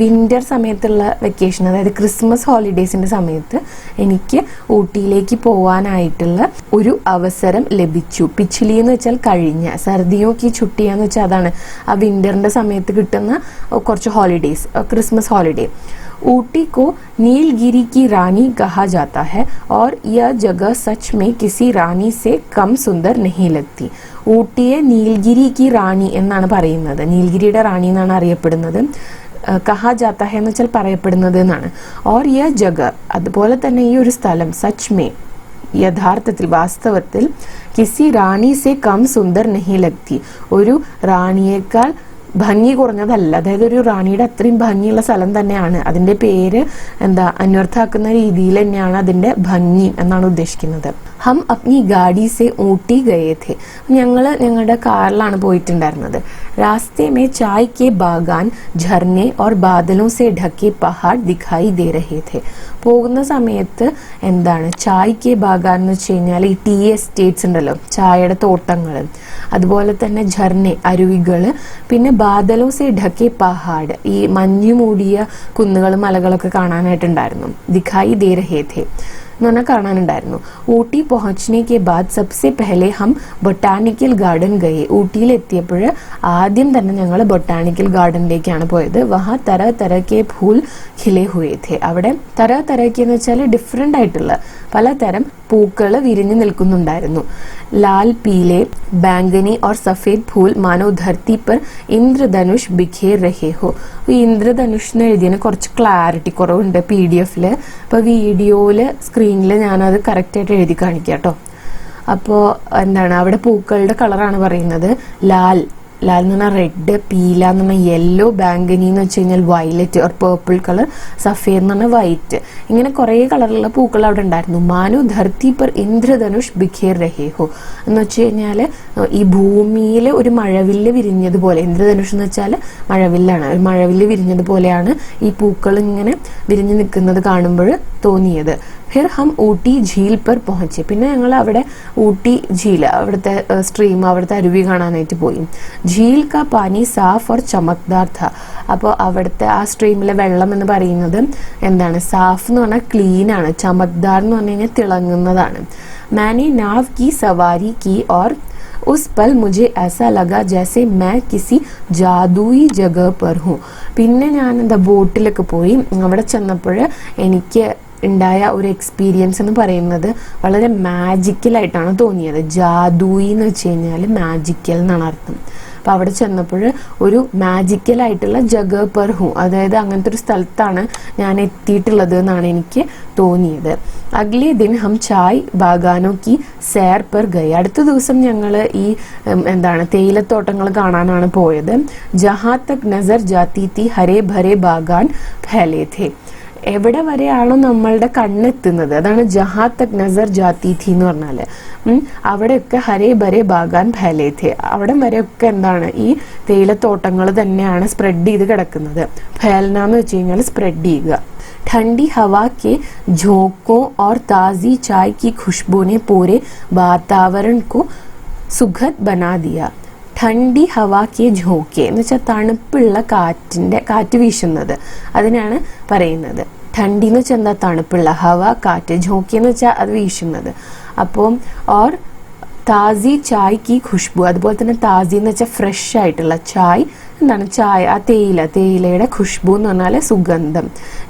വിൻ്റർ സമയത്തുള്ള വെക്കേഷൻ, അതായത് ക്രിസ്മസ് ഹോളിഡേയ്സിൻ്റെ സമയത്ത് എനിക്ക് ഊട്ടിയിലേക്ക് പോകാനായിട്ടുള്ള ഒരു അവസരം ലഭിച്ചു. പിച്ചിലി എന്ന് വെച്ചാൽ കഴിഞ്ഞ, സർദിയോ കി ചുട്ടിയാന്ന് വെച്ചാൽ അതാണ് ആ വിൻ്ററിൻ്റെ സമയത്ത് കിട്ടുന്ന കുറച്ച് ഹോളിഡേയ്സ്, ക്രിസ്മസ് ഹോളിഡേ. ऊटी को नीलगिरी की रानी कहा जाता है और यह जगह सच में किसी रानी से कम सुंदर नहीं लगती. ഊട്ടിയെ നീൽഗിരി കി റാണി എന്നാണ് പറയുന്നത്, നീൽഗിരിയുടെ റാണി എന്നാണ് അറിയപ്പെടുന്നത്. കഹാ ജാത്ത ഹെ എന്ന് വെച്ചാൽ പറയപ്പെടുന്നത് എന്നാണ്. ഓർ യ ജഗ, അതുപോലെ തന്നെ ഈ ഒരു സ്ഥലം സച്ച് മേ യഥാർത്ഥത്തിൽ വാസ്തവത്തിൽ കിസി റാണി സെ കം സുന്ദർ നഹി ലഗ്തി, ഒരു റാണിയേക്കാൾ ഭംഗി കുറഞ്ഞതല്ല. അതായത് ഒരു റാണിയുടെ അത്രയും ഭംഗിയുള്ള സ്ഥലം തന്നെയാണ്. അതിൻ്റെ പേര് അന്വർത്ഥാക്കുന്ന രീതിയിൽ തന്നെയാണ് അതിൻ്റെ ഭംഗി എന്നാണ് ഉദ്ദേശിക്കുന്നത്. ഹം അപ്നി ഗാഡി സെ ഊട്ടി ഗയേ थे. ഞങ്ങളുടെ കാറിലാണ് പോയിട്ടുണ്ടായിരുന്നത്. रास्ते में चाय के बागान, झरने और बादलों से ढके पहाड़ दिखाई दे रहे थे. പോകുന്ന സമയത്ത് ചായ് കെ ബാഗാൻ എന്ന് വെച്ച് കഴിഞ്ഞാൽ ഈ ടീ എസ്റ്റേറ്റ്സ് ഉണ്ടല്ലോ, ചായയുടെ തോട്ടങ്ങൾ, അതുപോലെ തന്നെ ഝർണെ അരുവികൾ, പിന്നെ ബാദലോ സെ ഢക്കെ പഹാഡ് ഈ മഞ്ഞു മൂടിയ കുന്നുകളും മലകളൊക്കെ കാണാനായിട്ടുണ്ടായിരുന്നു. ദിഖായി ദേ രഹേ ഥേ എന്ന് പറഞ്ഞാൽ കാണാനുണ്ടായിരുന്നു. ഊട്ടി പहुंचने के बाद सबसे पहले हम ബൊട്ടാനിക്കൽ ഗാർഡൻ ഗയേ. ഊട്ടിയിലെത്തിയപ്പോൾ ആദ്യം തന്നെ ഞങ്ങൾ ബൊട്ടാനിക്കൽ ഗാർഡനിലേക്കാണ് പോയത്. വഹാ തര തരക്കെ ഫൂൽ ഖിലേ ഹുയേ ഥേ. അവിടെ തര തരക്കെ എന്ന് വെച്ചാൽ ഡിഫറെൻ്റ് ആയിട്ടുള്ള പലതരം പൂക്കൾ വിരിഞ്ഞു നിൽക്കുന്നുണ്ടായിരുന്നു. ലാൽ പീലെ ബാംഗനി और सफेद फूल मानो धरती पर ഇന്ദ്രധനുഷ് ബിഖേർ രഹേ ഹോ. ഈ ഇന്ദ്രധനുഷ് എന്ന് എഴുതിയതിന് കുറച്ച് ക്ലാരിറ്റി കുറവുണ്ട് PDF-ൽ. അപ്പോൾ വീഡിയോയിൽ സ്ക്രീനിൽ ഞാനത് കറക്റ്റായിട്ട് എഴുതി കാണിക്കാം കേട്ടോ. അപ്പോൾ അവിടെ പൂക്കളുടെ കളറാണ് പറയുന്നത്. ലാൽ എന്ന് പറഞ്ഞാൽ റെഡ്, പീല എന്ന് പറഞ്ഞാൽ യെല്ലോ, ബാംഗനി എന്ന് വെച്ച് കഴിഞ്ഞാൽ violet or purple colour, Safed എന്ന് പറഞ്ഞാൽ വൈറ്റ്, ഇങ്ങനെ കുറേ കളറുള്ള പൂക്കൾ അവിടെ ഉണ്ടായിരുന്നു. മാനു ധർത്തി പർ ഇന്ദ്രധനുഷ് ബിഖേർ രഹേ ഹോ എന്ന് വെച്ച് കഴിഞ്ഞാൽ ഈ ഭൂമിയിൽ ഒരു മഴവില്ല് വിരിഞ്ഞതുപോലെ, ഇന്ദ്രധനുഷ് എന്ന് വെച്ചാൽ മഴവില്ലാണ്, ഒരു മഴവില്ല് വിരിഞ്ഞതുപോലെയാണ് ഈ പൂക്കൾ ഇങ്ങനെ വിരിഞ്ഞു നിൽക്കുന്നത് കാണുമ്പോൾ തോന്നിയത്. फिर हम ഊട്ടി झील पर पहुंचे. പിന്നെ ഞങ്ങൾ അവിടെ ഊട്ടി झील, അവിടുത്തെ സ്ട്രീം, അവിടുത്തെ അരുവി കാണാനായിട്ട് പോയി. झील का पानी साफ और चमकदार था. അപ്പോൾ അവിടുത്തെ ആ സ്ട്രീമിലെ വെള്ളം എന്ന് പറയുന്നത് സാഫ് എന്ന് പറഞ്ഞാൽ ക്ലീൻ ആണ്, ചമക്ദാർ എന്ന് പറഞ്ഞു കഴിഞ്ഞാൽ തിളങ്ങുന്നതാണ്. मैंने नाव की सवारी की और उस पल मुझे ऐसा लगा जैसे मैं किसी जादुई जगह पर हूँ. പിന്നെ ഞാൻ ബോട്ടിലൊക്കെ പോയി. അവിടെ ചെന്നപ്പോൾ എനിക്ക് ഉണ്ടായ ഒരു എക്സ്പീരിയൻസ് എന്ന് പറയുന്നത് വളരെ മാജിക്കലായിട്ടാണ് തോന്നിയത്. ജാദൂയി എന്ന് വെച്ച് കഴിഞ്ഞാൽ മാജിക്കൽ എന്നാണ് അർത്ഥം. അപ്പോൾ അവിടെ ചെന്നപ്പോൾ ഒരു മാജിക്കലായിട്ടുള്ള ജഗ പെർ ഹൂ, അതായത് അങ്ങനത്തെ ഒരു സ്ഥലത്താണ് ഞാൻ എത്തിയിട്ടുള്ളത് എന്നാണ് എനിക്ക് തോന്നിയത്. അഗ്ലേ ദിൻ ഹം ചായ് ബാഗാനോ കി സേർ പെർ ഗയ. അടുത്ത ദിവസം ഞങ്ങൾ ഈ തേയിലത്തോട്ടങ്ങൾ കാണാനാണ് പോയത്. ജഹാ തക് നസർ ജാത്തി തി ഹരേ ഭരേ ബാഗാൻ ഫൈലേ ഥേ. എവിടെ വരെയാണോ നമ്മളുടെ കണ്ണെത്തുന്നത്, അതാണ് ജഹാ തക് നസർ ജാത്തി ഥി എന്ന് പറഞ്ഞാൽ. അവിടെയൊക്കെ ഹരേ ഭരേ ബാഗാൻ ഫൈലേ ഥേ. അവിടെ വരെയൊക്കെ ഈ തേയിലത്തോട്ടങ്ങൾ തന്നെയാണ് സ്പ്രെഡ് ചെയ്ത് കിടക്കുന്നത്. ഫൈൽന എന്ന് വെച്ച് കഴിഞ്ഞാൽ സ്പ്രെഡ് ചെയ്യുക. ठंडी हवा के झोंकों और ताज़ी चाय की खुशबू ने पूरे वातावरण को सुखद बना दिया. ठंडी हवा के झोंके എന്ന് വെച്ചാൽ തണുപ്പുള്ള കാറ്റ് വീശുന്നത്, അതിനാണ് പറയുന്നത്. ठंडी എന്ന് വെച്ചാൽ തണുപ്പുള്ള, ഹവ കാറ്റ്, झोंके എന്ന് വെച്ചാൽ അത് വീശുന്നത്. അപ്പോൾ और താസി ചായ് കി ഖുഷ്ബു, അതുപോലെ തന്നെ താസി എന്ന് വെച്ചാൽ ഫ്രഷ് ആയിട്ടുള്ള, ചായ് എന്താണ് ചായ, ആ തേയിലയുടെ ഖുഷ്ബു എന്ന് പറഞ്ഞാൽ സുഗന്ധം.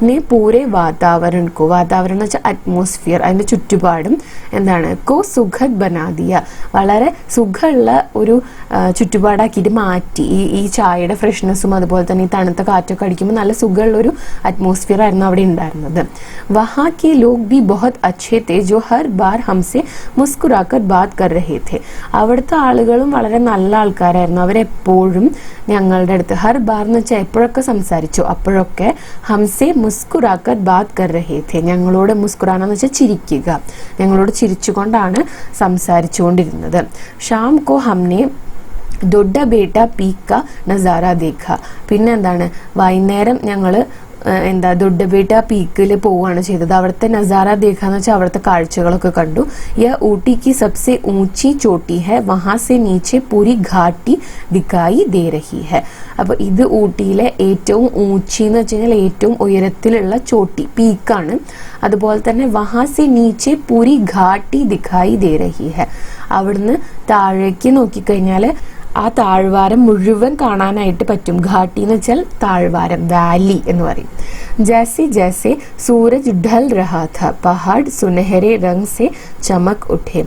നെ പൂരെ വാതാവരൺ കോ, വാതാവരണം എന്ന് വെച്ചാൽ അറ്റ്മോസ്ഫിയർ, അതിൻ്റെ ചുറ്റുപാടും എന്താണ് കോ സുഖദ് ബനാദിയ, വളരെ സുഖമുള്ള ഒരു ചുറ്റുപാടാക്കിയിട്ട് മാറ്റി. ഈ ചായയുടെ ഫ്രഷ്നെസ്സും അതുപോലെ തന്നെ ഈ തണുത്ത കാറ്റൊക്കെ അടിക്കുമ്പോൾ നല്ല സുഖമുള്ള ഒരു അറ്റ്മോസ്ഫിയർ ആയിരുന്നു അവിടെ ഉണ്ടായിരുന്നത്. വഹാ കെ ലോഗ് ബി ബഹുത് അച്ഛേ തേ ജോ ഹർ ബാർ ഹംസെ മുസ്കുറാക്കർ ബാത് കർ രഹേ थे. അവിടുത്തെ ആളുകളും വളരെ നല്ല ആൾക്കാരായിരുന്നു. അവരെപ്പോഴും ഞങ്ങളുടെ അടുത്ത് ഹർ ബാർ എന്ന് വെച്ചാൽ എപ്പോഴൊക്കെ സംസാരിച്ചു അപ്പോഴൊക്കെ ഹംസെ മുസ്കുറാക്കർ ബാത് കർ രഹേ थे, ഞങ്ങളോട് മുസ്കുറാന എന്ന് വെച്ചാൽ ചിരിക്കുക, ഞങ്ങളോട് ചിരിച്ചുകൊണ്ടാണ് സംസാരിച്ചുകൊണ്ടിരുന്നത്. ഷാം കോ ഹംനെ ദൊഡ്ഡ ബേട്ട പീക്ക നസാര ദേഖ, പിന്നെ എന്താണ് വൈകുന്നേരം ഞങ്ങൾ ദൊഡ്ഡബേട്ട പീക്കിൽ പോവുകയാണ് ചെയ്തത്. അവിടുത്തെ നസാര ദേഖാന്ന് വെച്ചാൽ അവിടുത്തെ കാഴ്ചകളൊക്കെ കണ്ടു. യ ഊട്ടി की सबसे ऊंची चोटी है, वहां से नीचे पूरी घाटी दिखाई दे रही है. അപ്പോൾ ഇത് ഊട്ടിയിലെ ഏറ്റവും ഊച്ചി എന്ന് വെച്ച് കഴിഞ്ഞാൽ ഏറ്റവും ഉയരത്തിലുള്ള ചോട്ടി, പീക്കാണ്. അതുപോലെ തന്നെ വഹാ സെ നീച്ചെ പൂരി ഘാട്ടി ദിഖായി ദേ രഹി ഹെ, അവിടുന്ന് താഴേക്ക് നോക്കിക്കഴിഞ്ഞാൽ ആ താഴ്വാരം മുഴുവൻ കാണാനായിട്ട് പറ്റും. ഘാട്ടി എന്ന് വെച്ചാൽ താഴ്വാരം, വാലി എന്ന് പറയും. ജൈസെ ജൈസെ സൂരജ് ഢൽ രഹാ ഥാ പഹാഡ് സുനഹരെ രംഗ് സെ ചമക് ഉഠേ,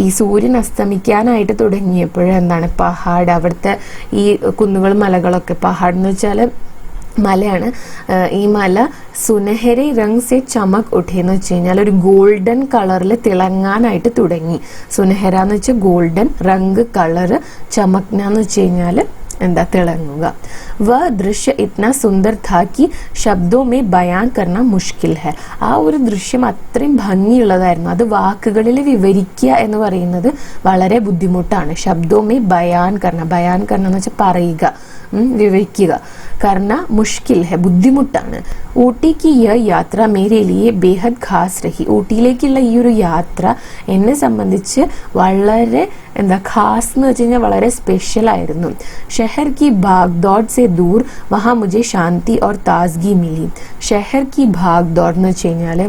ഈ സൂര്യൻ അസ്തമിക്കാനായിട്ട് തുടങ്ങിയപ്പോഴും എന്താണ് പഹാഡ്, അവിടുത്തെ ഈ കുന്നുകളും മലകളൊക്കെ, പഹാഡ് എന്ന് വെച്ചാൽ മലയാണ്. ഈ മല സുനഹരെ രംഗ് സെ ചമക് ഉഠേ എന്ന് വെച്ച് കഴിഞ്ഞാൽ ഒരു ഗോൾഡൻ കളറിൽ തിളങ്ങാനായിട്ട് തുടങ്ങി. സുനഹര എന്ന് വെച്ചാൽ ഗോൾഡൻ, റംഗ് കളറ്, ചമക്ന എന്ന് വെച്ച് കഴിഞ്ഞാൽ എന്താ തിളങ്ങുക. വ ദൃശ്യ ഇത്ന സുന്ദർ ഥാ കി ശബ്ദോ മേ ബയാൻ കർണ മുഷ്കിൽ ഹെ, ആ ഒരു ദൃശ്യം അത്രയും ഭംഗിയുള്ളതായിരുന്നു, അത് വാക്കുകളിൽ വിവരിക്കുക എന്ന് പറയുന്നത് വളരെ ബുദ്ധിമുട്ടാണ്. ശബ്ദോ മേ ബയാൻ കർണ, ബയാൻ കർണ എന്ന് വെച്ചാൽ പറയുക, വിവരിക്കുക. കർണ മുഷ്കിൽ ഹെ, ബുദ്ധിമുട്ടാണ്. ഊട്ടിക്ക് ഈ യാത്ര മേരെ ലിയെ ബേഹദ് ഖാസ് രഹി, ഊട്ടിയിലേക്കുള്ള ഈ ഒരു യാത്ര എന്നെ സംബന്ധിച്ച് വളരെ ഖാസ് എന്ന് വെച്ച് കഴിഞ്ഞാൽ വളരെ സ്പെഷ്യൽ ആയിരുന്നു. ഷെഹർ കി ഭാഗ് ദോഡ് സെ ദൂർ വഹാ മുझे ശാന്തി ഓർ താസ്ഗി മിലി. ഷെഹർ കി ഭാഗ് ദോഡ് എന്ന് വെച്ച് കഴിഞ്ഞാൽ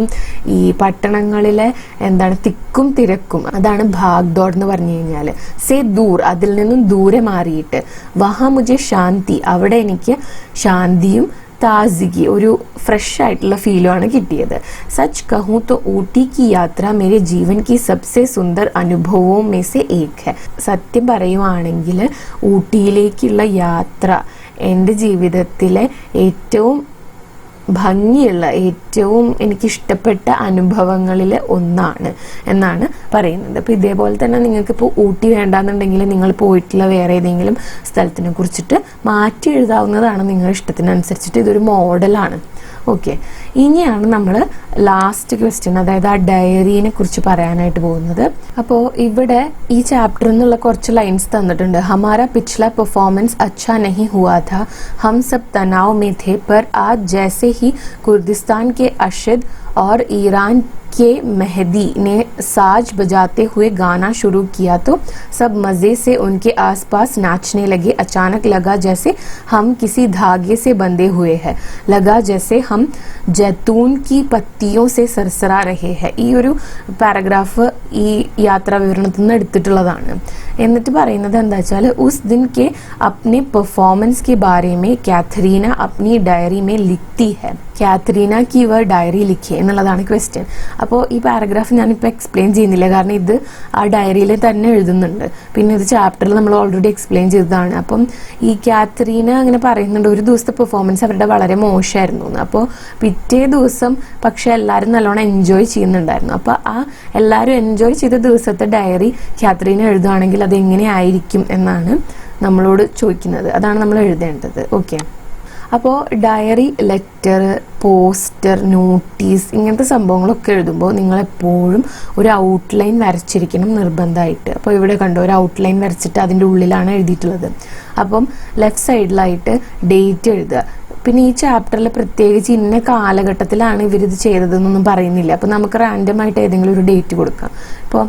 ഈ പട്ടണങ്ങളിലെ തിക്കും തിരക്കും, അതാണ് ഭാഗ് ദോഡ് എന്ന് പറഞ്ഞു കഴിഞ്ഞാൽ. സെ ദൂർ, അതിൽ നിന്നും ദൂരെ മാറിയിട്ട്. വഹാ മുझे ശാന്തി, അവിടെ എനിക്ക് ശാന്തിയും താസിഗി, ഒരു ഫ്രഷ് ആയിട്ടുള്ള ഫീലുമാണ് കിട്ടിയത്. സച്ച് कहूं तो ഊട്ടി की യാത്ര मेरे जीवन की सबसे सुंदर अनुभवों में से एक है. സത്യം പറയുവാണെങ്കിൽ ഊട്ടിയിലേക്കുള്ള യാത്ര എൻ്റെ ജീവിതത്തിലെ ഏറ്റവും ഭംഗിയുള്ള, ഏറ്റവും എനിക്കിഷ്ടപ്പെട്ട അനുഭവങ്ങളിൽ ഒന്നാണ് എന്നാണ് പറയുന്നത്. അപ്പോൾ ഇതേപോലെ തന്നെ നിങ്ങൾക്കിപ്പോൾ ഊട്ടി വേണ്ടാന്നുണ്ടെങ്കിൽ നിങ്ങൾ പോയിട്ടുള്ള വേറെ ഏതെങ്കിലും സ്ഥലത്തിനെ കുറിച്ചിട്ട് മാറ്റി എഴുതാവുന്നതാണ് നിങ്ങളുടെ ഇഷ്ടത്തിനനുസരിച്ചിട്ട്. ഇതൊരു മോഡലാണ്. ഓക്കെ, ഇനിയാണ് നമ്മൾ ലാസ്റ്റ് ക്വസ്റ്റ്യൻ, അതായത് ആ ഡയറീനെ കുറിച്ച് പറയാനായിട്ട് പോകുന്നത്. അപ്പോൾ ഇവിടെ ഈ ചാപ്റ്ററിൽ നിന്നുള്ള കുറച്ച് ലൈൻസ് തന്നിട്ടുണ്ട്. ഹമാര പിछला പെർഫോമൻസ് अच्छा नहीं हुआ था, हम सब तनाव में थे, पर आज जैसे ही कुर्दिस्तान के अशद और ईरान के मेहदी ने साज बजाते हुए गाना शुरू किया तो सब मज़े से उनके आसपास नाचने लगे. अचानक लगा जैसे हम किसी धागे से बंधे हुए हैं, लगा जैसे हम जैतून की पत्तियों से सरसरा रहे हैं. ഈ ഒരു പാരഗ്രാഫ് ഈ യാത്രാ വിവരണത്തിൽ നിന്ന് എടുത്തിട്ടുള്ളതാണ്. എന്നിട്ട് പറയുന്നത് എന്താ വെച്ചാൽ ഉസ് ദിൻ കെ അപ്നെ പെർഫോമൻസ് के बारे में कैथरीना अपनी डायरी में लिखती है. കാത്രീന की वह डायरी लिखे എന്നുള്ളതാണ് ക്വസ്റ്റ്യൻ. അപ്പോൾ ഈ പാരഗ്രാഫ് ഞാനിപ്പോൾ എക്സ്പ്ലെയിൻ ചെയ്യുന്നില്ല, കാരണം ഇത് ആ ഡയറിയിൽ തന്നെ എഴുതുന്നുണ്ട്. പിന്നെ ഇത് ചാപ്റ്ററിൽ നമ്മൾ ഓൾറെഡി എക്സ്പ്ലെയിൻ ചെയ്തതാണ്. അപ്പം ഈ കാത്രീന അങ്ങനെ പറയുന്നുണ്ട് ഒരു ദിവസത്തെ പെർഫോമൻസ് അവരുടെ വളരെ മോശമായിരുന്നു. അപ്പോൾ പിറ്റേ ദിവസം പക്ഷെ എല്ലാവരും നല്ലോണം എൻജോയ് ചെയ്യുന്നുണ്ടായിരുന്നു. അപ്പോൾ ആ എല്ലാവരും എൻജോയ് ചെയ്ത ദിവസത്തെ ഡയറി കാത്രീന എഴുതുകയാണെങ്കിൽ അതെങ്ങനെയായിരിക്കും എന്നാണ് നമ്മളോട് ചോദിക്കുന്നത്. അതാണ് നമ്മൾ എഴുതേണ്ടത്. ഓക്കെ, അപ്പോൾ ഡയറി, ലെറ്റർ, പോസ്റ്റർ, നോട്ടീസ് ഇങ്ങനത്തെ സംഭവങ്ങളൊക്കെ എഴുതുമ്പോൾ നിങ്ങളെപ്പോഴും ഒരു ഔട്ട്ലൈൻ വരച്ചിരിക്കണം നിർബന്ധമായിട്ട്. അപ്പോൾ ഇവിടെ കണ്ടോ, ഒരു ഔട്ട്ലൈൻ വരച്ചിട്ട് അതിൻ്റെ ഉള്ളിലാണ് എഴുതിയിട്ടുള്ളത്. അപ്പം ലെഫ്റ്റ് സൈഡിലായിട്ട് ഡേറ്റ് എഴുതുക. പിന്നെ ഈ ചാപ്റ്ററിൽ പ്രത്യേകിച്ച് ഇന്ന കാലഘട്ടത്തിലാണ് ഇവരിത് ചെയ്തതെന്നൊന്നും പറയുന്നില്ല. അപ്പോൾ നമുക്ക് റാൻഡമായിട്ട് ഏതെങ്കിലും ഒരു ഡേറ്റ് കൊടുക്കാം. ഇപ്പോൾ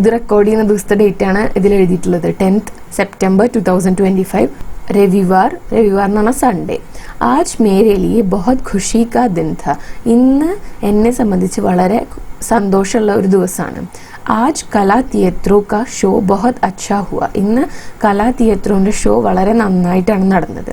ഇത് റെക്കോർഡ് ചെയ്യുന്ന ദിവസത്തെ ഡേറ്റാണ് ഇതിൽ എഴുതിയിട്ടുള്ളത്. 10th September 2025, രവിവാർ എന്ന് പറഞ്ഞാൽ സൺഡേ. ആജ് മേരെ ലിയെ ബഹുത് ഖുഷി കാ ദിൻ ഥാ, ഇന്ന് എന്നെ സംബന്ധിച്ച് വളരെ സന്തോഷമുള്ള ഒരു ദിവസമാണ്. आज कला थिएटरों का ഷോ बहुत अच्छा हुआ. ഇന്ന് കലാ തിയേറ്ററിന്റെ ഷോ വളരെ നന്നായിട്ടാണ് നടന്നത്.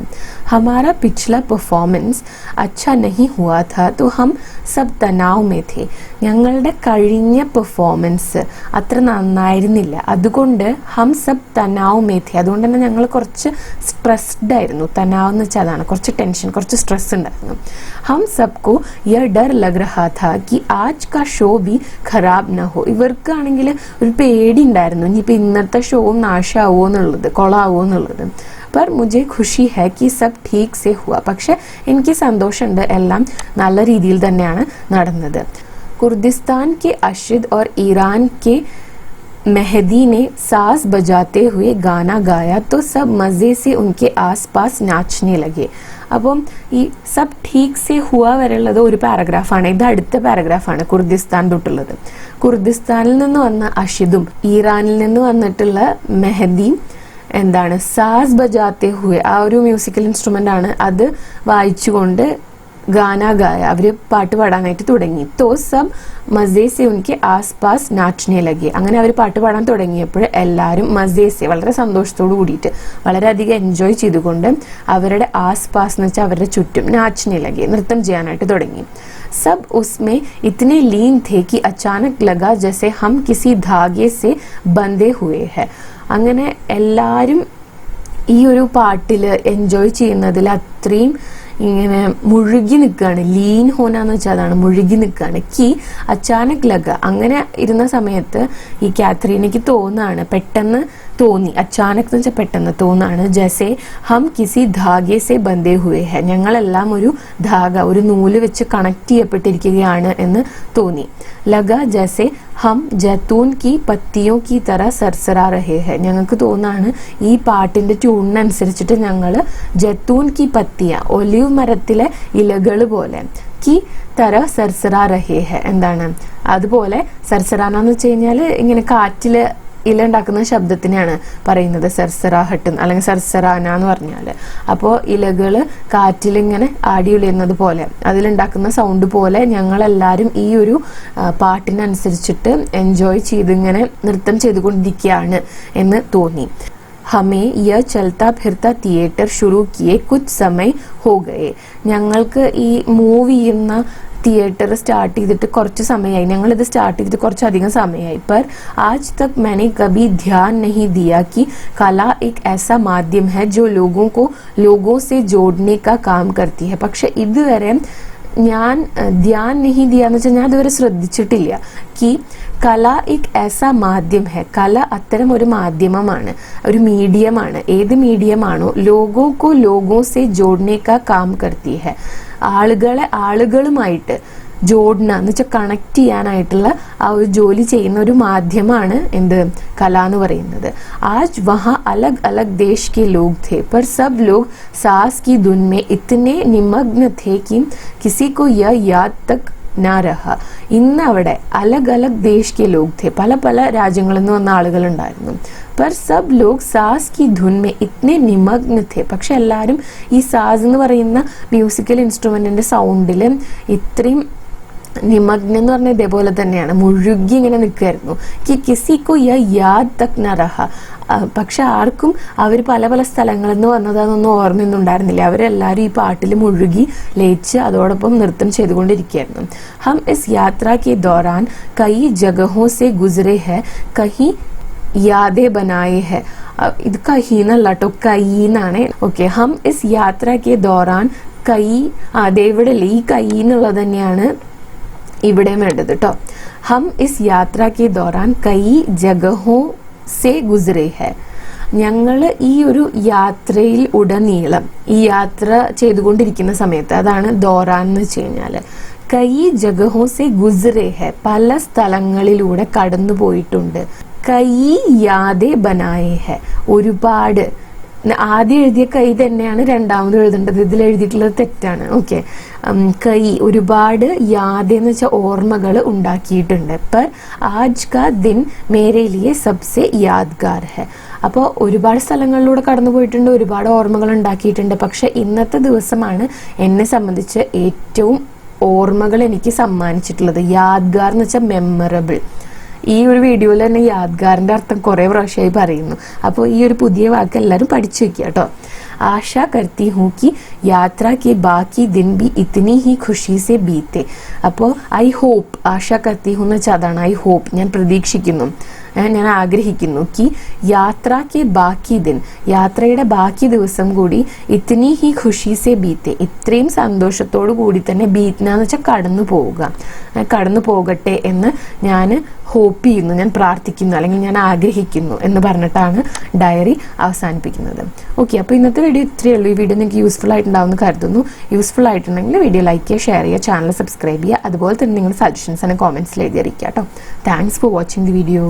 हमारा पिछला परफॉर्मेंस अच्छा नहीं हुआ था तो हम सब तनाव में थे. ഞങ്ങളുടെ കഴിഞ്ഞ പെർഫോമൻസ് അത്ര നന്നായിരുന്നില്ല, അതുകൊണ്ട് ഹം സബ് തനാവ് മേ थे. അതുകൊണ്ട് തന്നെ ഞങ്ങൾ കുറച്ച് സ്ട്രെസ്ഡ് ആയിരുന്നു. തനാവ് എന്ന് വെച്ചാൽ അതാണ്, കുറച്ച് ടെൻഷൻ, കുറച്ച് സ്ട്രെസ് ഉണ്ടായിരുന്നു. हम सबको यह डर लग रहा था कि आज का ഷോ भी खराब न हो. ഇവർക്കാണെങ്കിൽ ഒരു പേടി ഉണ്ടായിരുന്നു, ഇനിയിപ്പോൾ ഇന്നത്തെ ഷോവും നാശാവോ എന്നുള്ളത്, കൊളാവോ എന്നുള്ളത്. पर मुझे खुशी है कि सब ठीक से हुआ. പക്ഷെ എനിക്ക് സന്തോഷമുണ്ട്, എല്ലാം നല്ല രീതിയിൽ തന്നെയാണ് നടന്നത്. कुर्दिस्तान के अशिद और ईरान के मेहदी ने साज बजाते हुए गाना गाया तो सब मज़े से उनके आसपास नाचने लगे. അപ്പം ഈ സബ് ഠീക്ക് സെ ഹുവ വരെയുള്ളത് ഒരു പാരഗ്രാഫാണ്. ഇത് അടുത്ത പാരഗ്രാഫാണ് കുർദിസ്ഥാൻ തൊട്ടുള്ളത്. കുർദിസ്ഥാനിൽ നിന്ന് വന്ന അഷിദും ഇറാനിൽ നിന്ന് വന്നിട്ടുള്ള മെഹദിയും എന്താണ് സാസ് ബജാത്തെ ഹുവെ, ആ ഒരു മ്യൂസിക്കൽ ഇൻസ്ട്രുമെന്റ് ആണ്, അത് വായിച്ചുകൊണ്ട് ഗാന ഗായ, അവര് പാട്ട് പാടാനായിട്ട് തുടങ്ങി. തോ സബ് മസേ സെ ഉൻകെ ആസ് പാസ് നാച്നെ ലഗെ. അങ്ങനെ അവർ പാട്ട് പാടാൻ തുടങ്ങിയപ്പോൾ എല്ലാവരും മസേ സെ, വളരെ സന്തോഷത്തോടു കൂടിയിട്ട്, വളരെയധികം എൻജോയ് ചെയ്തുകൊണ്ട് അവരുടെ ആസ് പാസ് എന്ന് വെച്ചാൽ അവരുടെ ചുറ്റും നാച്നെ ലഗെ, നൃത്തം ചെയ്യാനായിട്ട് തുടങ്ങി. सब उसमें इतने लीन थे कि अचानक लगा जैसे हम किसी धागे से बंधे हुए हैं. അങ്ങനെ എല്ലാവരും ഈ ഒരു പാട്ടിൽ എൻജോയ് ചെയ്യുന്നതിൽ അത്രയും ഇങ്ങനെ മുഴുകി നിൽക്കുകയാണ്. ലീൻ ഹോന എന്ന് വെച്ചാൽ അതാണ്, മുഴുകി നിൽക്കുകയാണ്. കി അച്ചാനക് ലഗ, അങ്ങനെ ഇരുന്ന സമയത്ത് ഈ കാത്രീനയ്ക്ക് തോന്നാണ്, പെട്ടെന്ന് തോന്നി, അച്ചാനക് എന്ന് വെച്ചാൽ പെട്ടെന്ന് തോന്നാണ്, ജैसे हम किसी धागे से बंधे हुए हैं, ഞങ്ങളെല്ലാം ഒരു ധാഗ, ഒരു നൂല് വെച്ച് കണക്ട് ചെയ്യപ്പെട്ടിരിക്കുകയാണ് എന്ന് തോന്നി. ലഗ ജैसे हम जैतून की पत्तियों की तरह सरसरा रहे हैं, ഞങ്ങൾക്ക് തോന്നാണ് ഈ പാട്ടിന്റെ ട്യൂണിനനുസരിച്ചിട്ട് ഞങ്ങൾ ജൈത്തൂൻ കി പത്തിയ, ഒലിവ് മരത്തിലെ ഇലകൾ പോലെ, കി തര സർസറാ റഹേ ഹെ, എന്താണ് അതുപോലെ. സർസറാന എന്ന് വെച്ച് കഴിഞ്ഞാൽ ഇങ്ങനെ കാറ്റില് ഇല ഉണ്ടാക്കുന്ന ശബ്ദത്തിനെയാണ് പറയുന്നത് സർസറാഹട്ട് അല്ലെങ്കിൽ സർസറാന എന്ന് പറഞ്ഞാൽ. അപ്പോൾ ഇലകൾ കാറ്റിലിങ്ങനെ ആടി ഉലയുന്നത് പോലെ, അതിലുണ്ടാക്കുന്ന സൗണ്ട് പോലെ ഞങ്ങളെല്ലാവരും ഈ ഒരു പാട്ടിനനുസരിച്ചിട്ട് എൻജോയ് ചെയ്തിങ്ങനെ നൃത്തം ചെയ്തുകൊണ്ടിരിക്കുകയാണ് എന്ന് തോന്നി. हमें यह चलता फिरता थिएटर शुरू किए कुछ समय हो गए. ഞങ്ങൾക്ക് ഈ മൂവ് ചെയ്യുന്ന തിയേറ്റർ സ്റ്റാർട്ട് ചെയ്തിട്ട് കുറച്ച് സമയമായി, ഞങ്ങളിത് സ്റ്റാർട്ട് ചെയ്തിട്ട് കുറച്ചധികം സമയമായി. पर आज तक मैंने कभी ध्यान नहीं दिया कि कला एक ऐसा माध्यम है जो लोगों से जोड़ने का काम करती है. പക്ഷെ ഇതുവരെ ഞാൻ ധ്യാൻ നഹി ദിയ എന്ന് വെച്ചാൽ ഞാൻ ഇതുവരെ ശ്രദ്ധിച്ചിട്ടില്ല. കി കല एक ऐसा माध्यम है, കല അത്തരം ഒരു മാധ്യമമാണ്, ഒരു മീഡിയമാണ്. ഏത് മീഡിയമാണോ ലോഗോ സെ ജോഡ്നെ കാ കാം കർത്തി ഹെ, ആളുകളെ ആളുകളുമായിട്ട് ജോഡ്ന എന്ന് വെച്ചാൽ കണക്ട് ചെയ്യാനായിട്ടുള്ള ആ ഒരു ജോലി ചെയ്യുന്ന ഒരു മാധ്യമമാണ് എന്ത് കല എന്ന് പറയുന്നത്. ആജ് വഹാ അലഗ് അലഗ് ദേശ് കെ ലോഗ് थे पर सब लोग सास की धुन में इतने निमग्न थे कि किसी को यह याद तक ना रहा. ഇന്ന് അവിടെ അലഗ് അലഗ് ദേശ് കെ ലോഗ് थे, പല പല രാജ്യങ്ങളിൽ നിന്ന് വന്ന ആളുകൾ ഉണ്ടായിരുന്നു. पर सब लोग सास की धुन में इतने निमग्न थे. പക്ഷെ എല്ലാവരും ഈ സാസ് എന്ന് പറയുന്ന മ്യൂസിക്കൽ ഇൻസ്ട്രുമെന്റിന്റെ സൗണ്ടിൽ ഇത്രയും നിമഗ്നം എന്ന് പറഞ്ഞാൽ ഇതേപോലെ തന്നെയാണ്, മുഴുകി ഇങ്ങനെ നിൽക്കുമായിരുന്നു. കി കിസിക്കോ യാദ് തക് ന രഹ, പക്ഷെ ആർക്കും അവർ പല പല സ്ഥലങ്ങളിൽ നിന്ന് വന്നതാണെന്നൊന്നും ഓർമ്മയൊന്നും ഉണ്ടായിരുന്നില്ല. അവരെല്ലാവരും ഈ പാട്ടിൽ മുഴുകി ലയിച്ച് അതോടൊപ്പം നൃത്തം ചെയ്തുകൊണ്ടിരിക്കുകയായിരുന്നു. ഹം ഇസ് യാത്ര കെ ദൗറാൻ കയി ജഗഹോ സെ ഗുസരെ ഹെ കഹി യാദേ ബനായേ ഹെ. ഇത് കഹി എന്നല്ല കേട്ടോ, കൈ എന്നാണ്. ഓക്കെ, ഹം ഇസ് യാത്ര കെ ദൗറാൻ കൈ, ഇവിടെ ഈ കൈ എന്നുള്ളത് തന്നെയാണ് ഇവിടെയും വേണ്ടത് കേട്ടോ. ഹം ഇസ് യാത്ര കെ ദൗറാൻ കൈ ജഗഹോ സെ ഗുസരെ ഹെ, ഞങ്ങൾ ഈ ഒരു യാത്രയിൽ ഉടനീളം, ഈ യാത്ര ചെയ്തുകൊണ്ടിരിക്കുന്ന സമയത്ത്, അതാണ് ദൗറാൻ എന്ന് വെച്ച് കഴിഞ്ഞാൽ, കൈ ജഗഹോ സെ ഗുസരെ ഹെ, പല സ്ഥലങ്ങളിലൂടെ കടന്നു പോയിട്ടുണ്ട്. കൈ യാദേ ബനായേ ഹെ, ഒരുപാട്, ആദ്യം എഴുതിയ കൈ തന്നെയാണ് രണ്ടാമത് എഴുതേണ്ടത്, ഇതിൽ എഴുതിയിട്ടുള്ളത് തെറ്റാണ്. ഓക്കെ, കൈ ഒരുപാട്, യാദ് എന്ന് വെച്ചാൽ ഓർമ്മകൾ ഉണ്ടാക്കിയിട്ടുണ്ട്. पर आज का दिन मेरे लिए सबसे यादगार है. അപ്പോൾ ഒരുപാട് സ്ഥലങ്ങളിലൂടെ കടന്നു പോയിട്ടുണ്ട്, ഒരുപാട് ഓർമ്മകൾ ഉണ്ടാക്കിയിട്ടുണ്ട്. പക്ഷെ ഇന്നത്തെ ദിവസമാണ് എന്നെ സംബന്ധിച്ച് ഏറ്റവും ഓർമ്മകൾ എനിക്ക് സമ്മാനിച്ചിട്ടുള്ളത്. യാദ്ഗാർ എന്ന് വെച്ചാൽ മെമ്മറബിൾ, ഈ ഒരു വീഡിയോയിൽ തന്നെ യാദ്ഗാറിൻ്റെ അർത്ഥം കുറേ പ്രാവശ്യമായി പറയുന്നു. അപ്പോൾ ഈ ഒരു പുതിയ വാക്ക് എല്ലാവരും പഠിച്ചു വെക്കുക കേട്ടോ. आशा करती हूँ कि यात्रा के बाकी दिन भी इतनी ही खुशी से बीते. അപ്പോൾ ഐ ഹോപ്പ്, ആശ കർത്തി ഹൂ എന്ന് വെച്ചാൽ അതാണ് ഐ ഹോപ്പ്, ഞാൻ പ്രതീക്ഷിക്കുന്നു, ഞാൻ ആഗ്രഹിക്കുന്നു. കി യാത്രയ്ക്ക് ബാക്കി ദിൻ, യാത്രയുടെ ബാക്കി ദിവസം കൂടി ഇത്തിനി ഹി ഖുഷി സെ ബീത്തെ, ഇത്രയും സന്തോഷത്തോടു കൂടി തന്നെ ബീത്ന എന്ന് വെച്ചാൽ കടന്നു പോവുക, കടന്നു പോകട്ടെ എന്ന് ഞാൻ ഹോപ്പ് ചെയ്യുന്നു, ഞാൻ പ്രാർത്ഥിക്കുന്നു, അല്ലെങ്കിൽ ഞാൻ ആഗ്രഹിക്കുന്നു എന്ന് പറഞ്ഞിട്ടാണ് ഡയറി അവസാനിപ്പിക്കുന്നത്. ഓക്കെ, അപ്പോൾ ഇന്നത്തെ വീഡിയോ ഇത്രയേ ഉള്ളൂ. ഈ വീഡിയോ നിങ്ങൾക്ക് യൂസ്ഫുൾ ആയിട്ടുണ്ടാവുമെന്ന് കരുതുന്നു. യൂസ്ഫുൾ ആയിട്ടുണ്ടെങ്കിൽ വീഡിയോ ലൈക്ക് ചെയ്യുക, ഷെയർ ചെയ്യുക, ചാനൽ സബ്സ്ക്രൈബ് ചെയ്യുക. അതുപോലെ തന്നെ നിങ്ങളുടെ സജഷൻസ് ആൻഡ് കോമെന്റ്സിൽ എഴുതി അറിയിക്കുക കേട്ടോ. Thanks for watching the video.